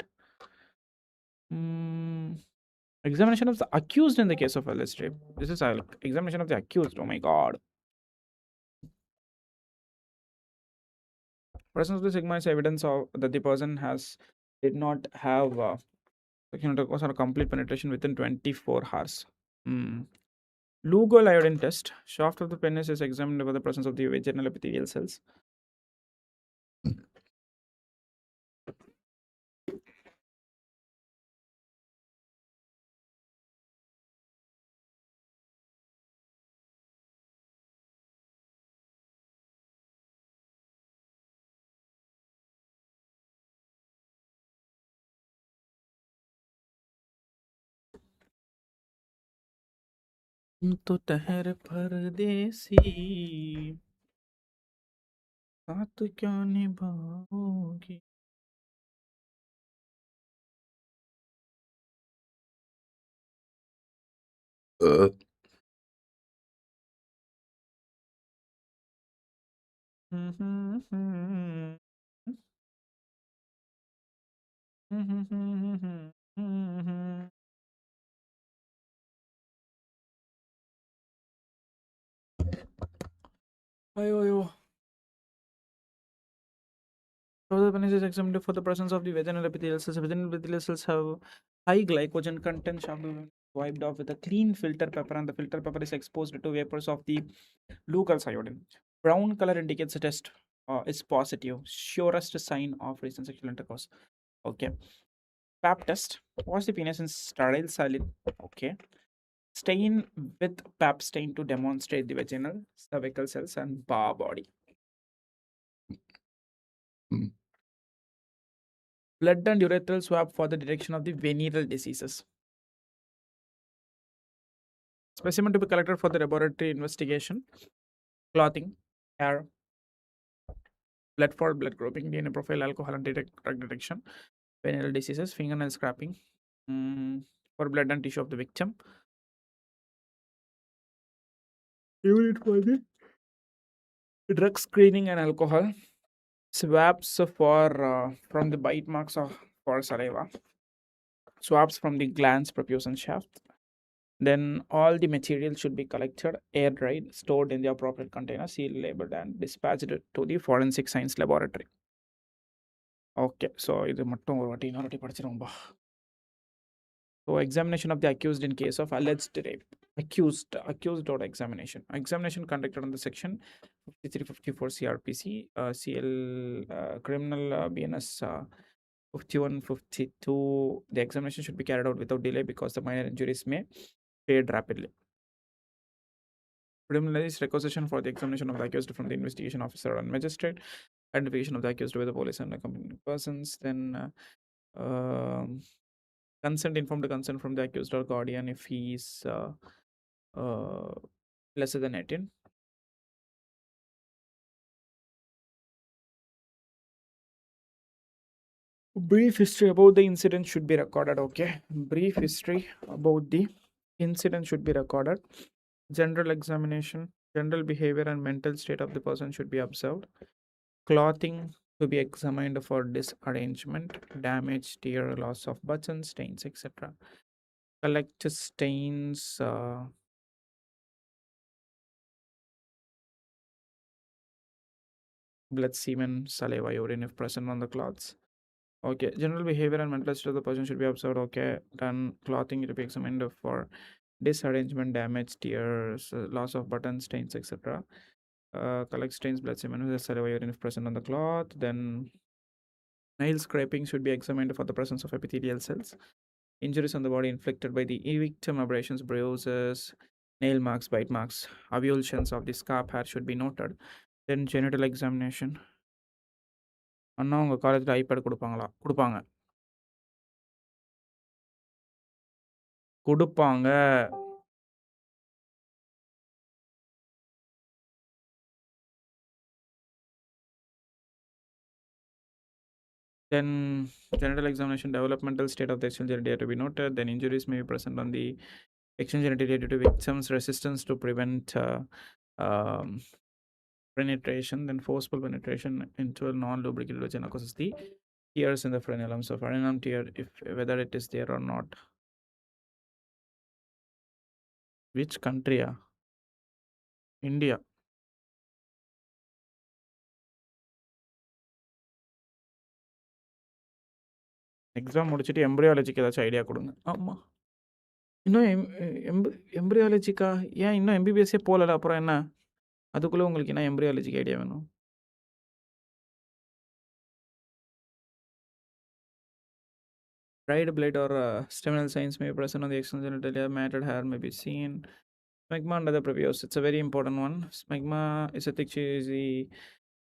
Examination of the accused in the case of LS rape. This is examination of the accused. Oh my god. Presence of the sigma is evidence of that the person did not have sexual intercourse or complete penetration within 24 hours. Lugol iodine test. Shaft of the penis is examined for the presence of the vaginal epithelial cells. तो ठहर परदेसी साथ क्या निभाओगी ayo. So the penis is examined for the presence of the vaginal epithelial cells. Vaginal epithelial cells have high glycogen content, shall be wiped off with a clean filter paper, and the filter paper is exposed to vapors of the Lugol's iodine. Brown color indicates the test is positive, surest sign of recent sexual intercourse. Okay. Pap test. Wash the penis in sterile saline. Okay. Stain with pap stain to demonstrate the vaginal, cervical cells, and bar body. blood and urethral swab for the detection of the venereal diseases. Specimen to be collected for the laboratory investigation, clothing, hair, blood for blood grouping, DNA profile, alcohol and drug detection, venereal diseases, fingernail scraping, for blood and tissue of the victim. Unit for the drug screening and alcohol. Swabs for from the bite marks of for saliva. Swabs from the glands, prepuce and shaft. Then all the material should be collected, air dried, stored in the appropriate container, sealed, labeled, and dispatched to the forensic science laboratory. Okay, so இது மட்டும் ஒரு வாட்டி இன்னொரு வாட்டி படிச்சிருவோம்பா. So examination of the accused in case of alleged rape. Accused or examination. Examination conducted on the section 5354 CRPC, CL criminal BNS 5152. The examination should be carried out without delay because the minor injuries may fade rapidly. Preliminary requisition for the examination of the accused from the investigation officer and magistrate, identification of the accused by the police and accompanying persons, then informed consent from the accused or guardian if he is lesser than 18. Brief history about the incident should be recorded. Okay, brief history about the incident should be recorded. General examination, general behavior and mental state of the person should be observed. Clothing to be examined for disarrangement, damage, tear, loss of buttons, stains, etc. Collect stains, blood, semen, saliva, urine if present on the cloths. Okay, general behavior and mental state of the person should be observed. Okay, done. Clothing to be examined for disarrangement, damage, tears, loss of buttons, stains, etc. Collect stains, blood, semen, saliva, urine if present on the cloth. Then nail scraping should be examined for the presence of epithelial cells. Injuries on the body inflicted by the victim, abrasions, bruises, nail marks, bite marks, avulsions of the scalp hair should be noted. Then genital examination. அண்ணா உங்கள் காலேஜில் iPad கொடுப்பாங்களா? கொடுப்பாங்க. Then genital examination, developmental state of the external genitalia to be noted. Then injuries may be present on the external genitalia due to victim's resistance to prevent penetration. Then forceful penetration into a non-lubricated vagina causes the tears in the frenulum. So frenulum tear, if whether it is there or not. Which country? India. Exam முடிச்சுட்டு எம்ப்ரியாலஜிக்கு ஏதாச்சும் idea கொடுங்க. ஆமாம், இன்னும் எம்ப்ரியாலஜிக்கா? ஏன் இன்னும் எம்பிபிஎஸ்ஸே போகல? அப்புறம் என்ன அதுக்குள்ளே உங்களுக்கு என்ன எம்ப்ரியாலஜிக்கு ஐடியா வேணும்? Dried blood or seminal signs may be present on the external genitalia. Matted hair may be seen. Smegma under the prepuce. It's a very important one. Smegma is a thick cheesy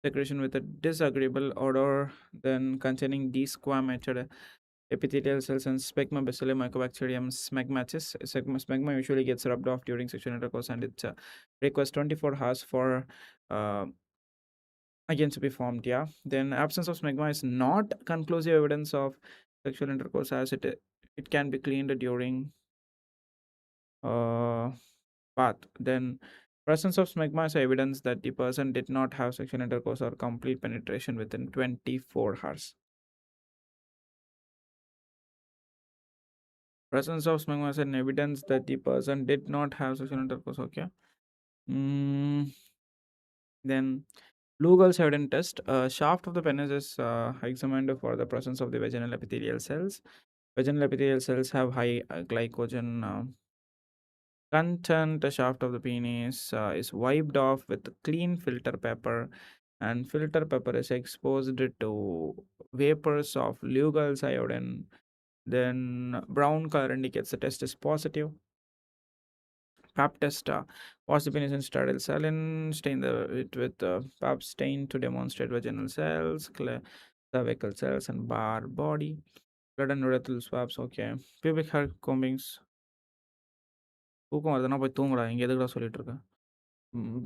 secretion with a disagreeable odor, then containing desquamated epithelial cells and smegma bacilli mycobacterium smegmatis. Smegma usually gets rubbed off during sexual intercourse and it requires 24 hours for again to be formed. Yeah, then absence of smegma is not conclusive evidence of sexual intercourse as it can be cleaned during bath. Then presence of smegma is evidence that the person did not have sexual intercourse or complete penetration within 24 hours. Presence of smegma is an evidence that the person did not have sexual intercourse. Okay. Then Lugol's evidence test. Shaft of the penis is examined for the presence of the vaginal epithelial cells. Vaginal epithelial cells have high glycogen content. The shaft of the penis is wiped off with clean filter paper, and filter paper is exposed to vapors of Lugol's iodine. Then brown color indicates the test is positive. Pap test. Wash the penis in sterile saline. Stain it with pap stain to demonstrate vaginal cells. cervical cells and bar body, blood and urethral swabs. Okay, pubic hair combings. தூக்கம் வருதுன்னா போய் தூங்குடா, இங்கே எதுக்குடா சொல்லிட்டு இருக்க?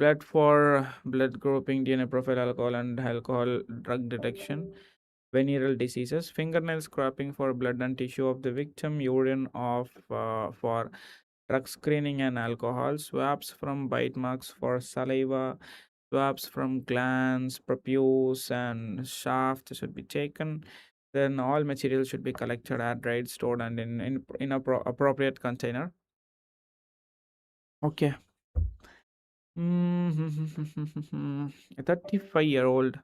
Blood for blood grouping, DNA profile, alcohol drug detection, venereal diseases, fingernail scraping for blood and tissue of the victim, urine of for drug screening and alcohol, swabs from bite marks for saliva, swabs from glands, prepuce, and shaft should be taken. Then all materials should be collected, air dried, stored, and in appropriate container. Okay. A 35-year-old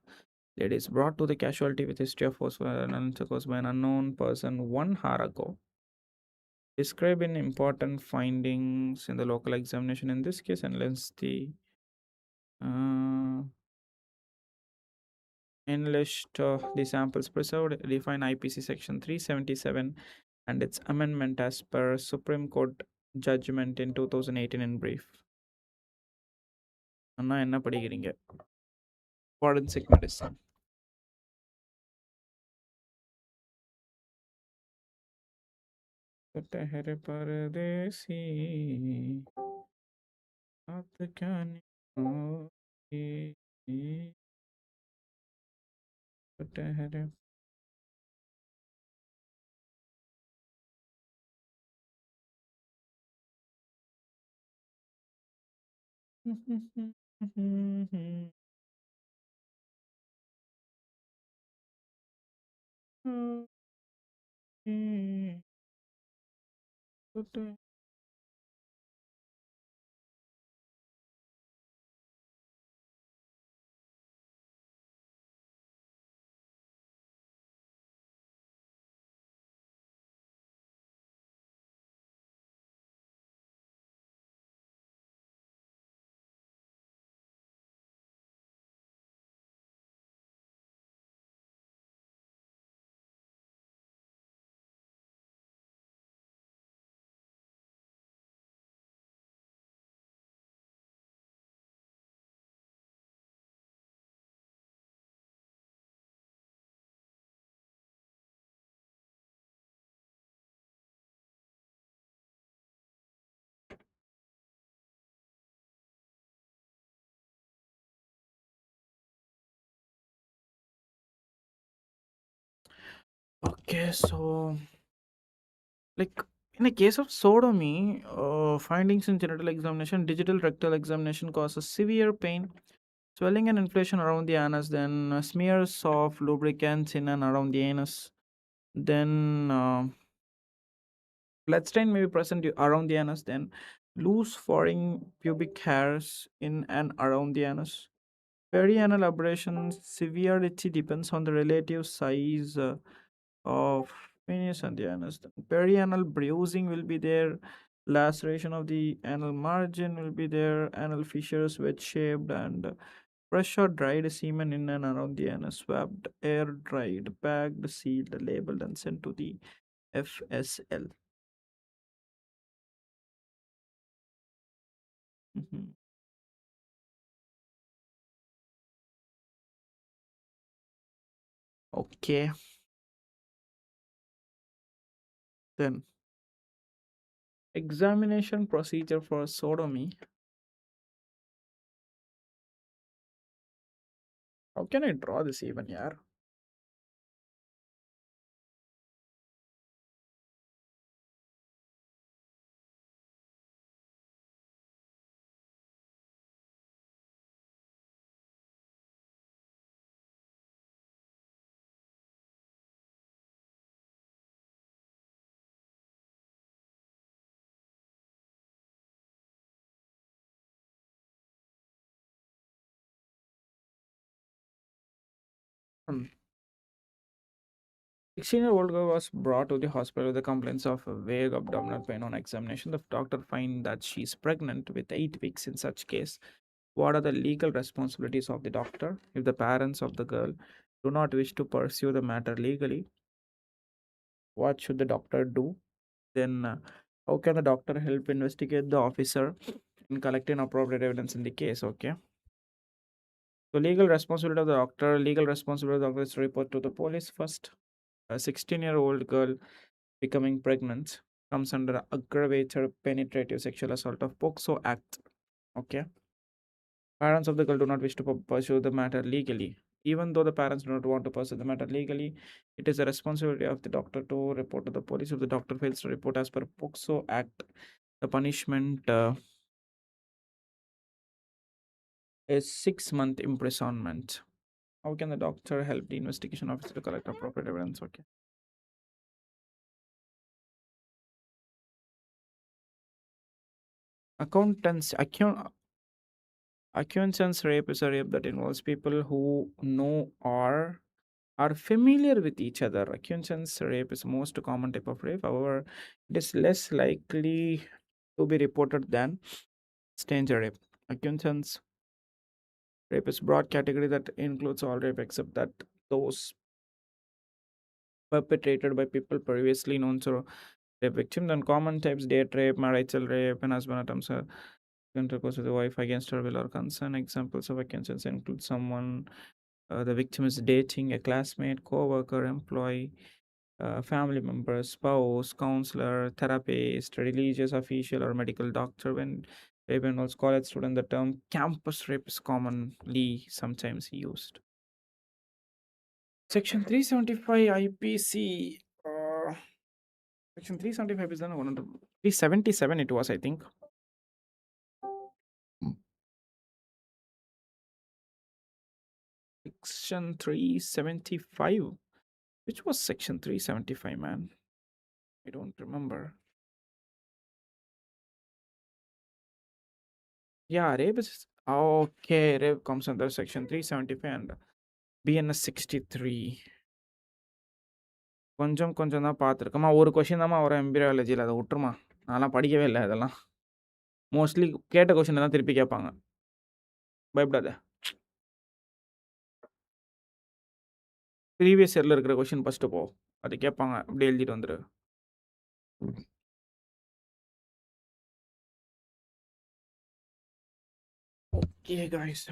lady is brought to the casualty with history of intercourse by an unknown person 1 hour ago. Describe in important findings in the local examination. In this case, unless the enlist the samples preserved, define IPC section 377 and its amendment as per Supreme Court judgment in 2018 in brief. அண்ணா என்ன படிக்கிறீங்க? Forensic medicine. ठहरे परदेसी आप क्या ठहरे Okay, so like in a case of sodomy, findings in genital examination, digital rectal examination causes severe pain, swelling and inflammation around the anus, then smears of lubricants in and around the anus, then bloodstain may be present around the anus, then loose foreign pubic hairs in and around the anus. Perianal abrasion severity depends on the relative size of penis and the anus. Perianal bruising will be there. Laceration of the anal margin will be there. Anal fissures, wedge shaped, and fresh or dried semen in and around the anus. Swabbed, air dried, packed, sealed, labeled, and sent to the FSL. Mhm. Okay. Then examination procedure for sodomy. How can I draw this even, yaar? Hmm. 16-year-old girl was brought to the hospital with the complaints of vague abdominal pain. On examination, the doctor find that she's pregnant with 8 weeks. In such case, what are the legal responsibilities of the doctor? If the parents of the girl do not wish to pursue the matter legally, what should the doctor do? Then, how can the doctor help investigate the officer in collecting appropriate evidence in the case? Okay. So legal responsibility of the doctor. Legal responsibility of the doctor is to report to the police first. A 16-year-old girl becoming pregnant comes under aggravated penetrative sexual assault of POCSO Act. Okay. Parents of the girl do not wish to pursue the matter legally. Even though the parents do not want to pursue the matter legally, it is the responsibility of the doctor to report to the police. If the doctor fails to report as per POCSO Act, the punishment is 6-month imprisonment. How can the doctor help the investigation officer to collect appropriate evidence? Okay. Acquaintance rape is a rape that involves people who know or are familiar with each other. Acquaintance rape is the most common type of rape. However, it is less likely to be reported than stranger rape. Acquaintance rape is broad category that includes all rape except that those perpetrated by people previously known to rape victim. Then common types: date rape, marital rape, and husband attempts intercourse with the wife against her will or consent. Examples of acquaintance include someone the victim is dating, a classmate, co-worker, employee, family member, spouse, counselor, therapist, religious official, or medical doctor. When rape involves college student, the term campus rape is commonly sometimes used. Section 375 IPC. Section 375 is then 377 it was, I think. Section 375. Which was section 375, man? I don't remember. Yeah, rape is okay. Rape comes under section 375 and BNS 63. கொஞ்சம் கொஞ்சம் தான் பார்த்துருக்கேம்மா. ஒரு question தாம்மா வரும் எம்பிரியாலஜியில், அதை விட்டுருமா. நான்லாம் படிக்கவே இல்லை இதெல்லாம். மோஸ்ட்லி கேட்ட கொஷினை தான் திருப்பி கேட்பாங்க. பயப்படாத. ப்ரீவியஸ் இயரில் இருக்கிற கொஷின் ஃபஸ்ட்டு போ, அது கேட்பாங்க, அப்படியே எழுதிட்டு வந்துடு. Okay guys.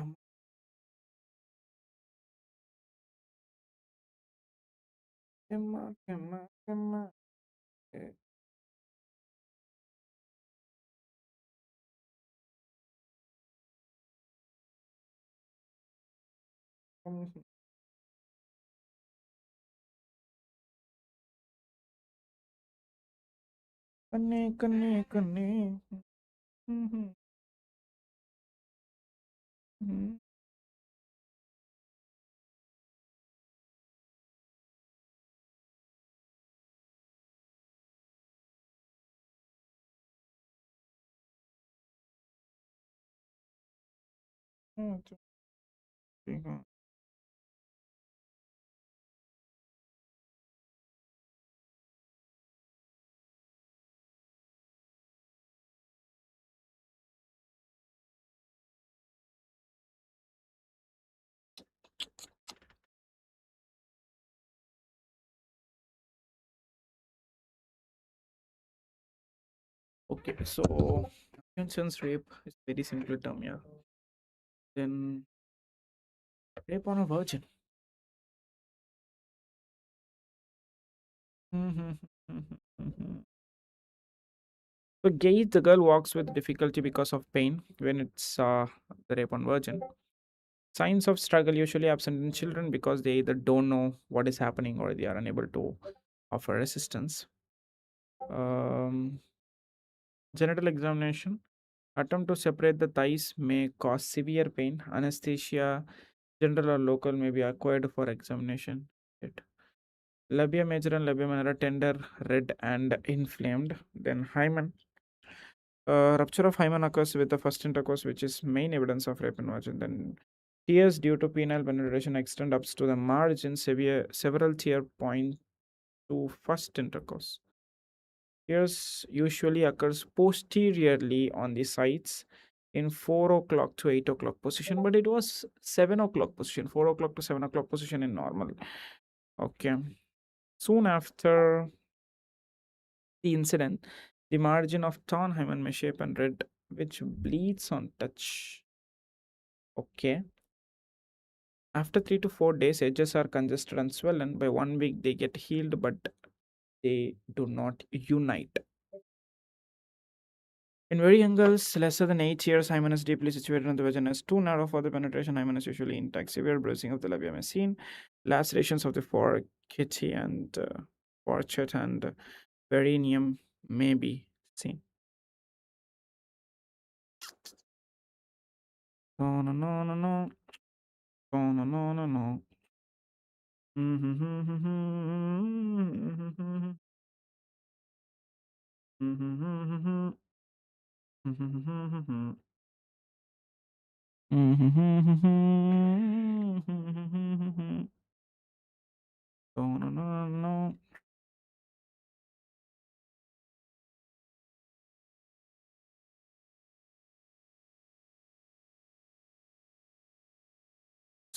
கண்ணே கண்ணே கண்ணே. Okay, so acquaintance rape is very simple term, yeah. Then rape on a virgin. So gauge the girl walks with difficulty because of pain when it's the rape on virgin. Signs of struggle usually absent in children because they either don't know what is happening or they are unable to offer resistance. Genital examination. Attempt to separate the thighs may cause severe pain. Anesthesia, general or local, may be acquired for examination. Labia major and labia minor tender, red, and inflamed. Then hymen. Rupture of hymen occurs with the first intercourse, which is main evidence of rape in virgin. Then tears due to penile penetration extend up to the margin, several tear point to first intercourse. Tears usually occurs posteriorly on the sides in 4 o'clock to 8 o'clock position, but it was 7 o'clock position, 4 o'clock to 7 o'clock position in normal. Okay. Soon after the incident, the margin of torn hymen may shape and red, which bleeds on touch. Okay. After 3 to 4 days, edges are congested and swollen. By 1 week, they get healed, but they do not unite. In very young girls, lesser than 8 years, hymen is deeply situated in the vagina is too narrow for the penetration. Hymen is usually intact. Severe bruising of the labia is seen. Lacerations of the fourchette and fourchette and perineum may be seen. No, no, no, no, no. No, no, no, no, no. No, no, no, no.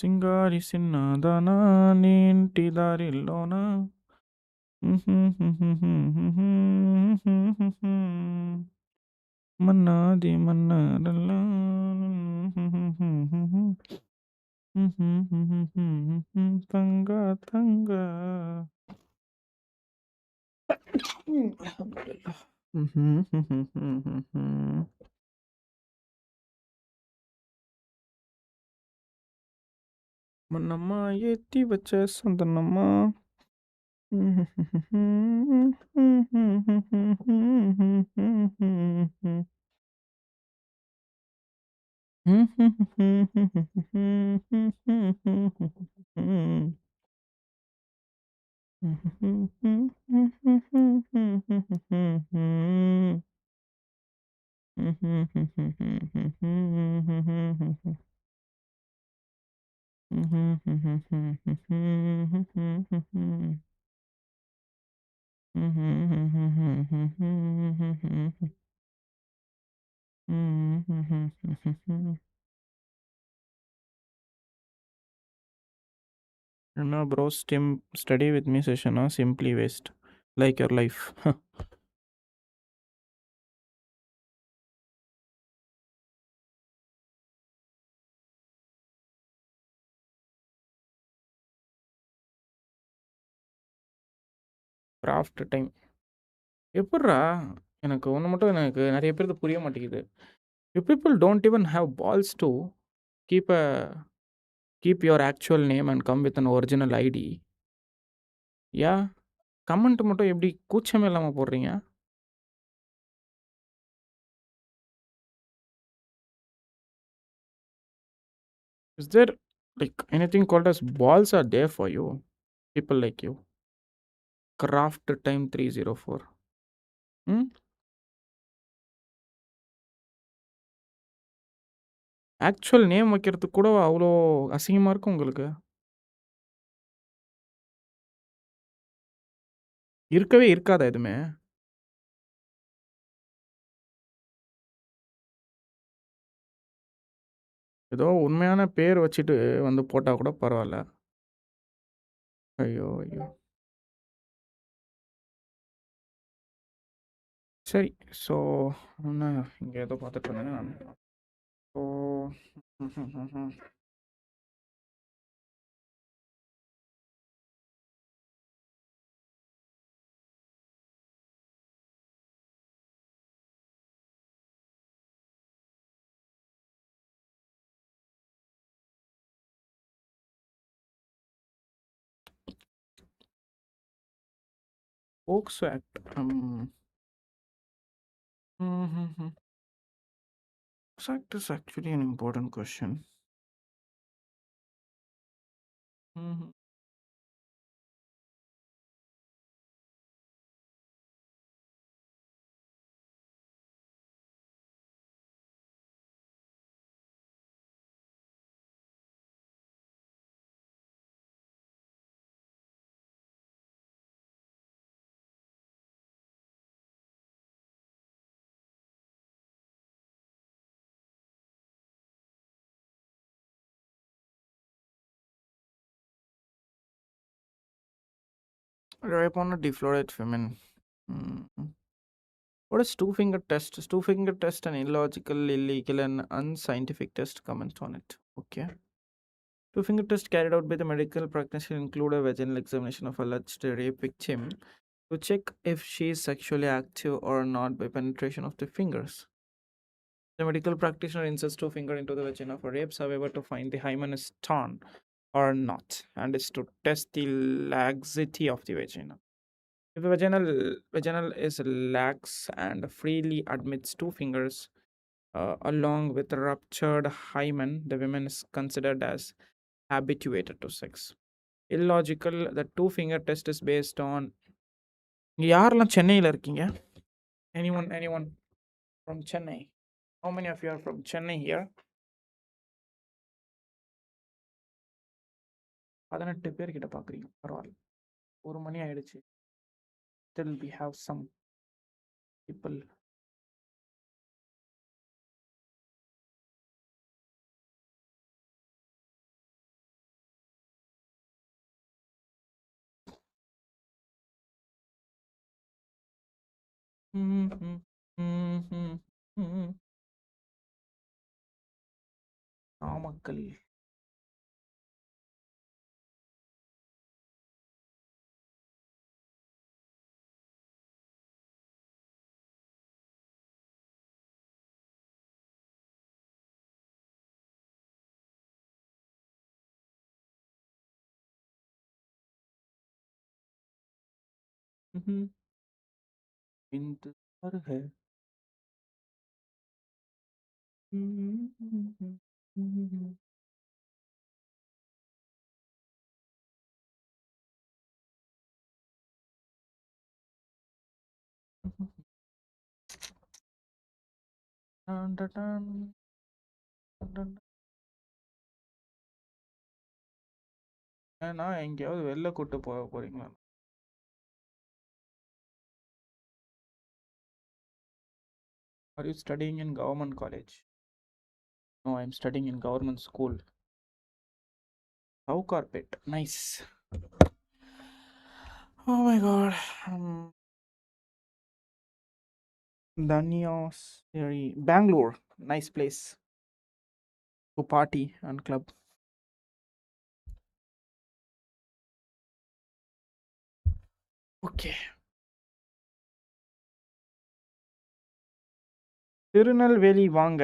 సింగారి సిన్నదానా నీ ఇంటి దారిలోన మన్నాది మన్నారల్లా తంగా తంగా మొన్నమ్మ ఎత్తి వచ్చేస్తుందన్నమ్మా bro, study with me session simply waste like your life. Craft time. எப்பட்றா எனக்கு ஒன்று மட்டும் எனக்கு நிறைய பேருக்கு புரிய மாட்டேங்குது. You people don't even have balls to keep your actual name and come with an original ID. Yeah comment மட்டும் எப்படி கூச்சமே இல்லாமல் போடுறீங்க? Is there like anything called as balls are there for you? People like you. Craft time 304. Actual name வைக்கிறதுக்கு கூட அவ்வளோ அசிங்கமாக இருக்கும் உங்களுக்கு? இருக்கவே இருக்காதா எதுவுமே? ஏதோ உண்மையான பேர் வச்சுட்டு வந்து போட்டால் கூட பரவாயில்ல. ஐயோ ஐயோ. சரி. ஸோ நான் இங்கே ஏதோ பார்த்துட்டு இருந்தேன் நான். So POCSO act. Pox Act is actually an important question. Rape on a deflowered women. What is two-finger test? Is two-finger test an illogical, illegal, and unscientific test? Comment on it. Okay. Two-finger test carried out by the medical practitioner include a vaginal examination of alleged rape victim to check if she is sexually active or not by penetration of the fingers. The medical practitioner inserts two fingers into the vagina for rapes, however, to find the hymen is torn or not, and is to test the laxity of the vagina. If the vaginal is lax and freely admits two fingers along with ruptured hymen, the woman is considered as habituated to sex. Illogical, the two finger test is based on இங்க யாரெல்லாம் சென்னையில் இருக்கீங்க? Anyone from Chennai? How many of you are from Chennai here? 18 பேர் கிட்ட பார்க்குறீங்க, பரவாயில்ல. 1 மணி ஆயிடுச்சு. Still we have some people. Namakkal. इंतजार है. Ton done done, done ton. ஏன்னா எங்கேயாவது வெளில கூட்டு போக போறீங்களா? Are you studying in government college? No, I'm studying in government school. How carpet? Nice. Oh my god. Danyos, Bangalore. Nice place to party and club. Okay. Tirunelveli வாங்க.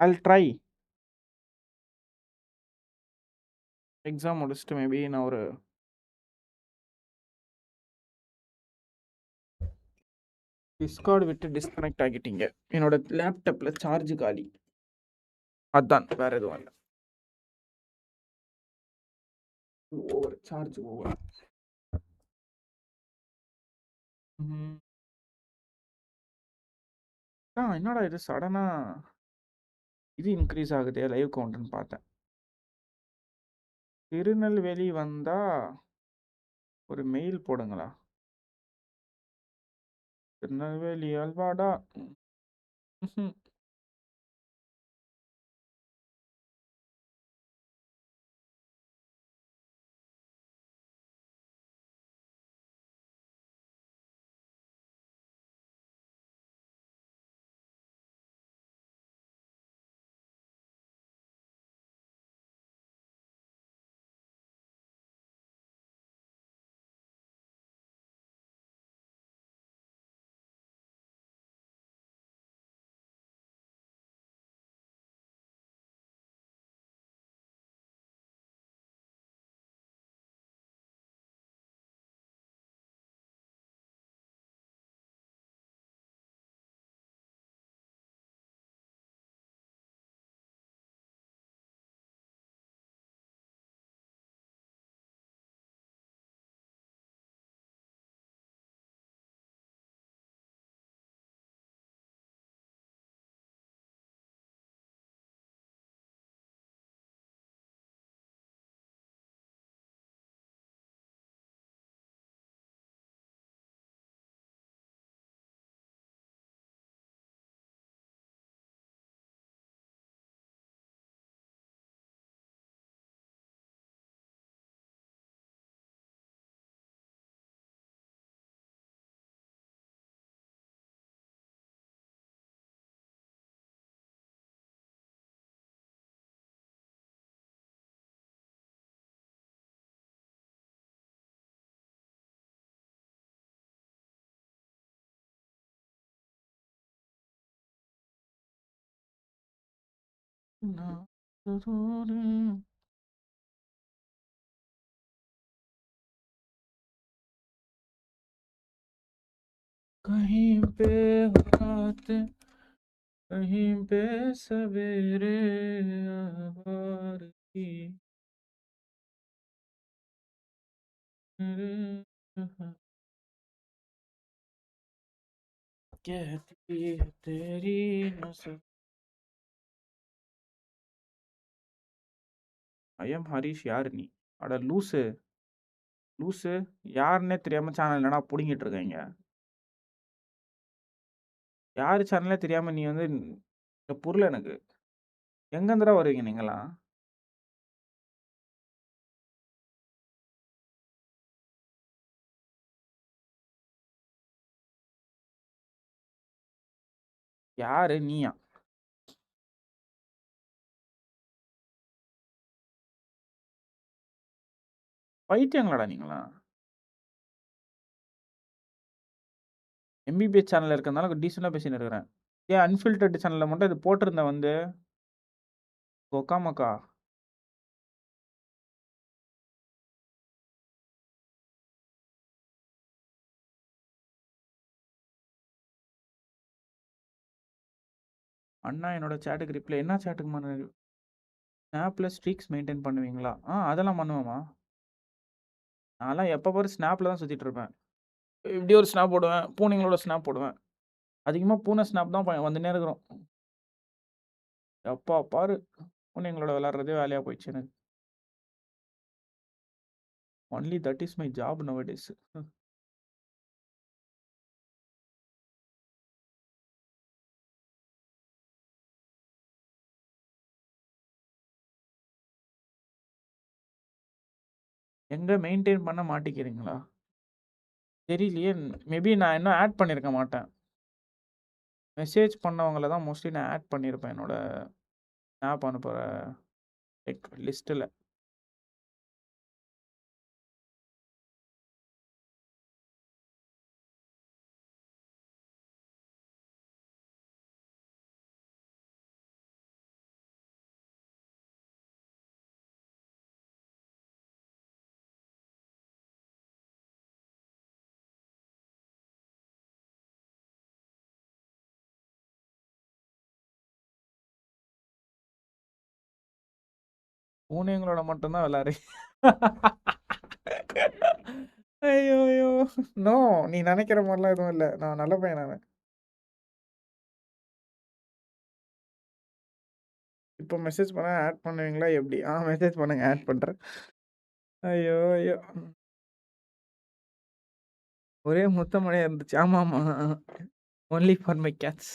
I'll try. Exam முடிச்சுட்டு maybe நான் ஒரு Discord விட்டு disconnect ஆகிட்டீங்க. என்னோட லேப்டாப்ல charge காலி. அதான், வேற எதுவும் இல்லை. Over charge over. என்னடா இது சடனா இது இன்க்ரீஸ் ஆகுதே லைவ் கவுண்ட்னு பார்த்தேன். திருநெல்வேலி வந்தா ஒரு மெயில் போடுங்களா. திருநெல்வேலி அல்வாடா. நாதத்தோடு कहीं पे रात कहीं पे सवेरे आवार की कहती है तेरी नजर ஐ எம் ஹரிஷ் யாரு நீ அட லூசு லூசு யாருன்னே தெரியாம சேனல் என்னடா புடுங்கிட்டு இருக்கீங்க யாரு சேனலே தெரியாம நீ வந்து புரியல எனக்கு எங்க இருந்துடா வருவீங்க நீங்களாம் யாரு நீயா பைத்தியங்களாடா நீங்களா எம்பிபிஎஸ் சேனல் இருக்கிறதுனால டீசெண்டாக பேசின்னு இருக்கிறேன் ஏன் அன்ஃபில்டர்டு சேனலில் மட்டும் இது போட்டிருந்தேன் வந்து கொக்காமக்கா அண்ணா என்னோட சேட்டுக்கு ரிப்ளை என்ன சேட்டுக்கு ஸ்னாப்பில் ஸ்ட்ரீக்ஸ் மெயின்டைன் பண்ணுவீங்களா அதெல்லாம் பண்ணுவேம்மா நான்லாம் எப்போ பாரு ஸ்னாப்பில் தான் சுற்றிட்டு இருப்பேன் இப்படி ஒரு ஸ்னாப் போடுவேன் பூனைங்களோட ஸ்னாப் போடுவேன் அதிகமாக பூனை ஸ்னாப் தான் வந்துன்னே இருக்கிறோம் எப்பா பாரு பூனைங்களோட விளாட்றதே வேலையாக போயிடுச்சு எனக்கு only that is my job நவ டேஸ் எங்கே மெயின்டைன் பண்ண மாட்டேங்கிறீங்களா தெரியலையே மேபி நான் இன்னும் ஆட் பண்ணியிருக்க மாட்டேன் மெசேஜ் பண்ணவங்கள தான் மோஸ்ட்லி நான் ஆட் பண்ணியிருப்பேன் என்னோட ஸ்னாப் அனுப்புகிற லிஸ்ட்டில் பூனைங்களோட மட்டும்தான் விளாட்றி ஐயோ ஐயோ நோ நீ நினைக்கிற மாதிரிலாம் எதுவும் இல்லை நான் நல்ல பையன் நான் இப்போ மெசேஜ் பண்ண ஆட் பண்ணுவீங்களா எப்படி மெசேஜ் பண்ணுங்க ஆட் பண்ணுறேன் ஐயோ ஐயோ ஒரே முத்தமழையாக இருந்துச்சு ஆமாம் ஆமாம் ஒன்லி ஃபார் மை கேட்ஸ்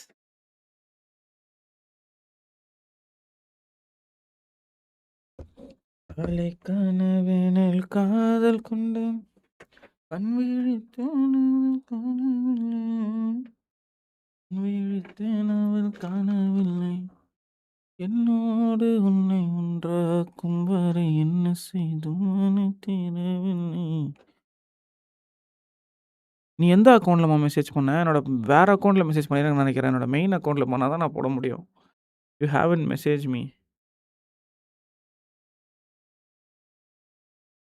காலை கனவினில் காதல் கொண்டு கண் விழித்தேன் அவள் காணவில்லை என்னோடு உன்னை ஒன்றாக்கும் வரை என்ன செய்தோன்னு தெரியவில்லை நீ எந்த அக்கௌண்ட்லம்மா மெசேஜ் பண்ண என்னோட வேற அக்கௌண்ட்டில் மெசேஜ் பண்ணிடுறேன்னு நினைக்கிறேன் என்னோட மெயின் அக்கௌண்ட்டில் பண்ணால் தான் நான் போட முடியும் யூ ஹேவன் மெசேஜ் மீ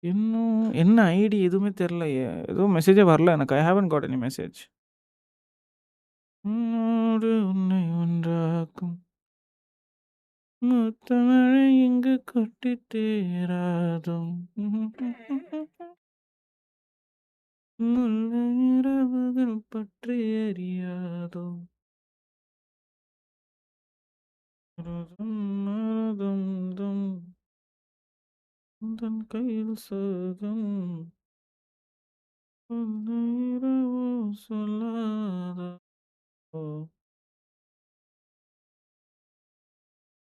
இன்னும் என்ன ஐடி எதுவுமே தெரிலையே எதுவும் மெசேஜே வரல எனக்கு ஐ ஹேவன் காட் எனி மெசேஜ் உன்னோடு உன்னை ஒன்றாக்கும் முத்தமழை இங்கு கொட்டி தேராதும் முல்லை இரவுகள் பற்றி எறியாதோ தன் கையில் சோகம் சொல்லாதோ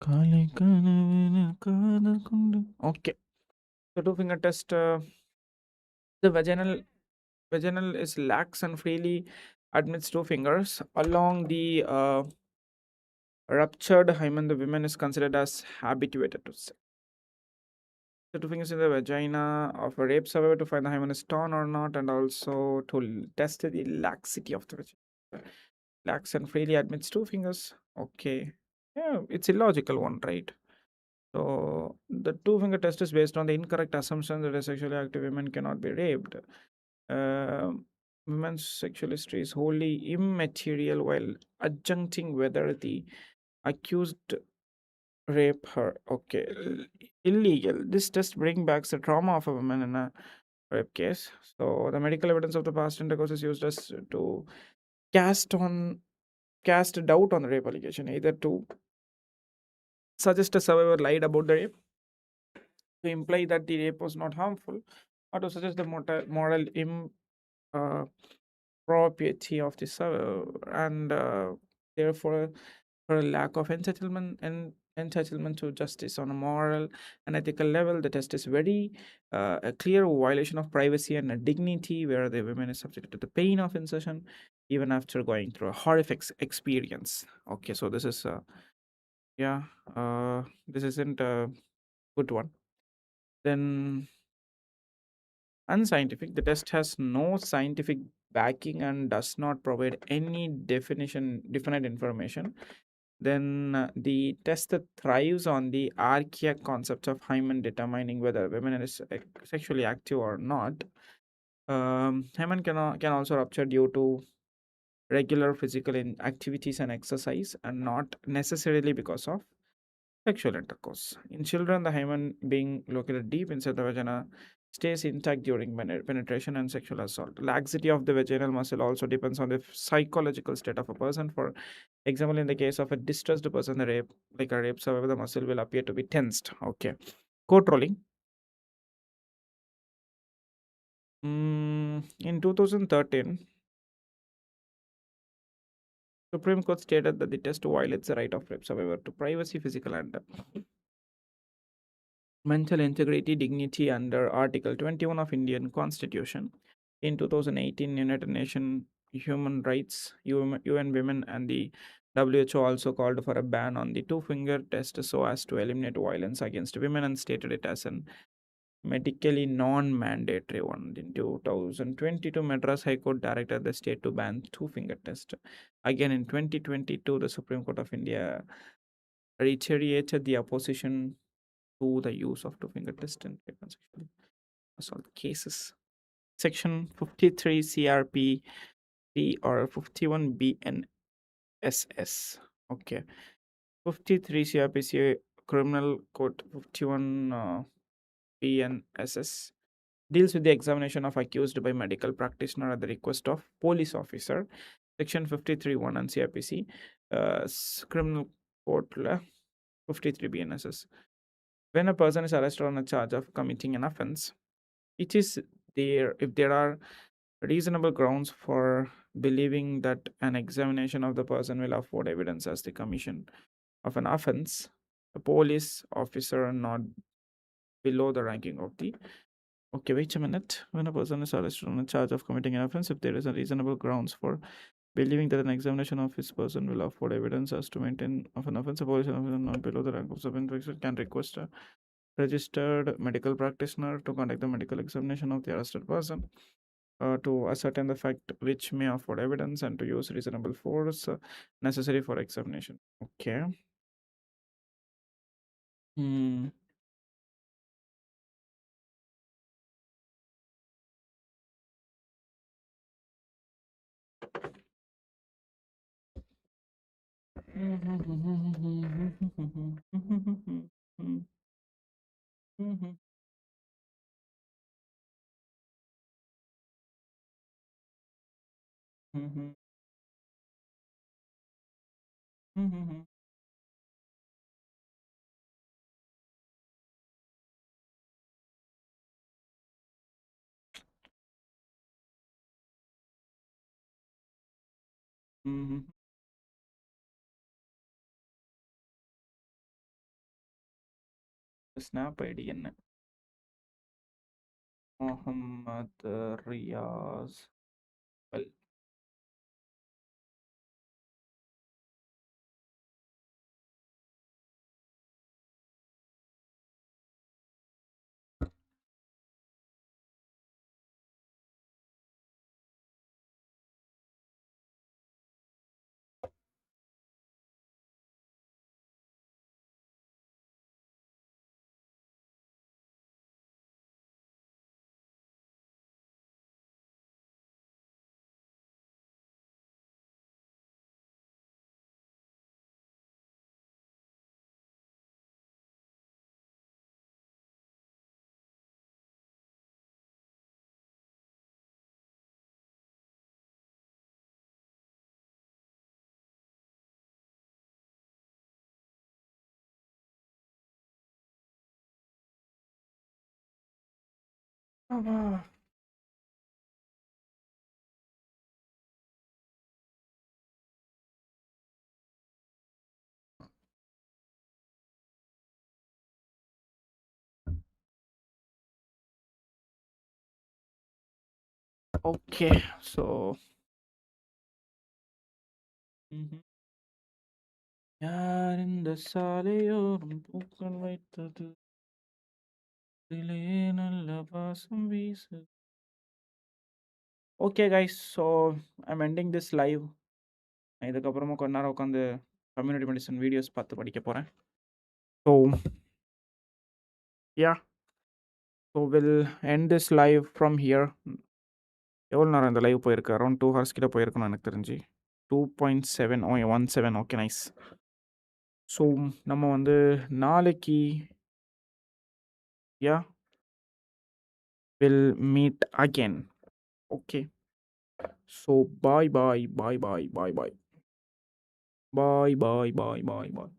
காலை கனவினில் காதல் கொண்டு okay so two finger test the vaginal is lax and freely admits two fingers along the ruptured hymen. The woman is considered as habituated to sex. The two fingers in the vagina of a rape survivor to find the hymen is torn or not, and also to test the laxity of the vagina. Lax and freely admits two fingers. Okay. Yeah, it's illogical one, right? So the two-finger test is based on the incorrect assumption that a sexually active woman cannot be raped. Women's sexual history is wholly immaterial while adjuncting whether the accused rape her. Okay, illegal. This test brings back the trauma of a woman in a rape case. So the medical evidence of the past intercourse is used as to cast on cast doubt on the rape allegation, either to suggest a survivor lied about the rape, to imply that the rape was not harmful, or to suggest the moral impropriety of the survivor, and therefore for a lack of entitlement to justice on a moral and ethical level. The test is very a clear violation of privacy and dignity, where the woman is subject to the pain of insertion even after going through a horrific experience. Okay, so this is yeah, this isn't a good one. Then unscientific. The test has no scientific backing and does not provide any definite information. Then the test that thrives on the archaic concept of hymen determining whether women is sexually active or not. Hymen can also rupture due to regular physical activities and exercise, and not necessarily because of sexual intercourse. In children, the hymen being located deep inside the vagina stays intact during penetration and sexual assault. Laxity of the vaginal muscle also depends on the psychological state of a person. For example, in the case of a distressed person, like a rape survivor, the muscle will appear to be tensed. Okay. Court ruling. In 2013, Supreme Court stated that the test violates the right of rape survivor to privacy, physical, and mental integrity, dignity under Article 21 of Indian Constitution. In 2018, United Nations Human Rights, UN Women, and the WHO also called for a ban on the two-finger test so as to eliminate violence against women, and stated it as an medically non-mandatory one. In 2022, Madras High Court directed the state to ban two-finger test. Again, in 2022, the Supreme Court of India reiterated the opposition to the use of two-finger test in sexual assault cases. Section 53 CRPC or 51 BNSS. Okay. 53 CRPC Criminal Code 51 BNSS deals with the examination of accused by medical practitioner at the request of police officer. Section 53(1) and CRPC Criminal Code 53 BNSS. When a person is arrested on a charge of committing an offense, it is there if there are reasonable grounds for believing that an examination of the person will afford evidence as the commission of an offense, a police officer not below the ranking of the. Okay, wait a minute. When a person is arrested on a charge of committing an offense, if there is a reasonable grounds for believing that an examination of his person will afford evidence as to maintain of an offense, a police officer not below the rank of sub-inspector can request a registered medical practitioner to conduct the medical examination of the arrested person, to ascertain the fact which may afford evidence, and to use reasonable force necessary for examination. Okay. Hmm. Snap ID என்ன Mohammed Riyaz well அப்பா! Okay. So ம்ஹ்ம். யார் இந்த சாலையோரம் பூக்கள் வைத்தது? அதிலே நல்ல வாசம் வீசு. Okay guys. So I am ending this live. இதுக்கப்புறமா கொஞ்ச நேரம் உட்காந்து கம்யூனிட்டி மெடிசன் வீடியோஸ் பார்த்து படிக்க போறேன். So yeah! So will end this live from here. எவ்வளோ நேரம் இந்த லைவ் போயிருக்கு? அரவுண்ட் 2 ஹார்ஸ் கிட்ட போயிருக்கும்னு எனக்கு தெரிஞ்சு. 2.7 17 ஓகே நைஸ். ஸோ நம்ம வந்து நாளைக்கு yeah! Will meet again. Okay. So bye bye, bye bye, bye bye. Bye bye, bye bye, bye.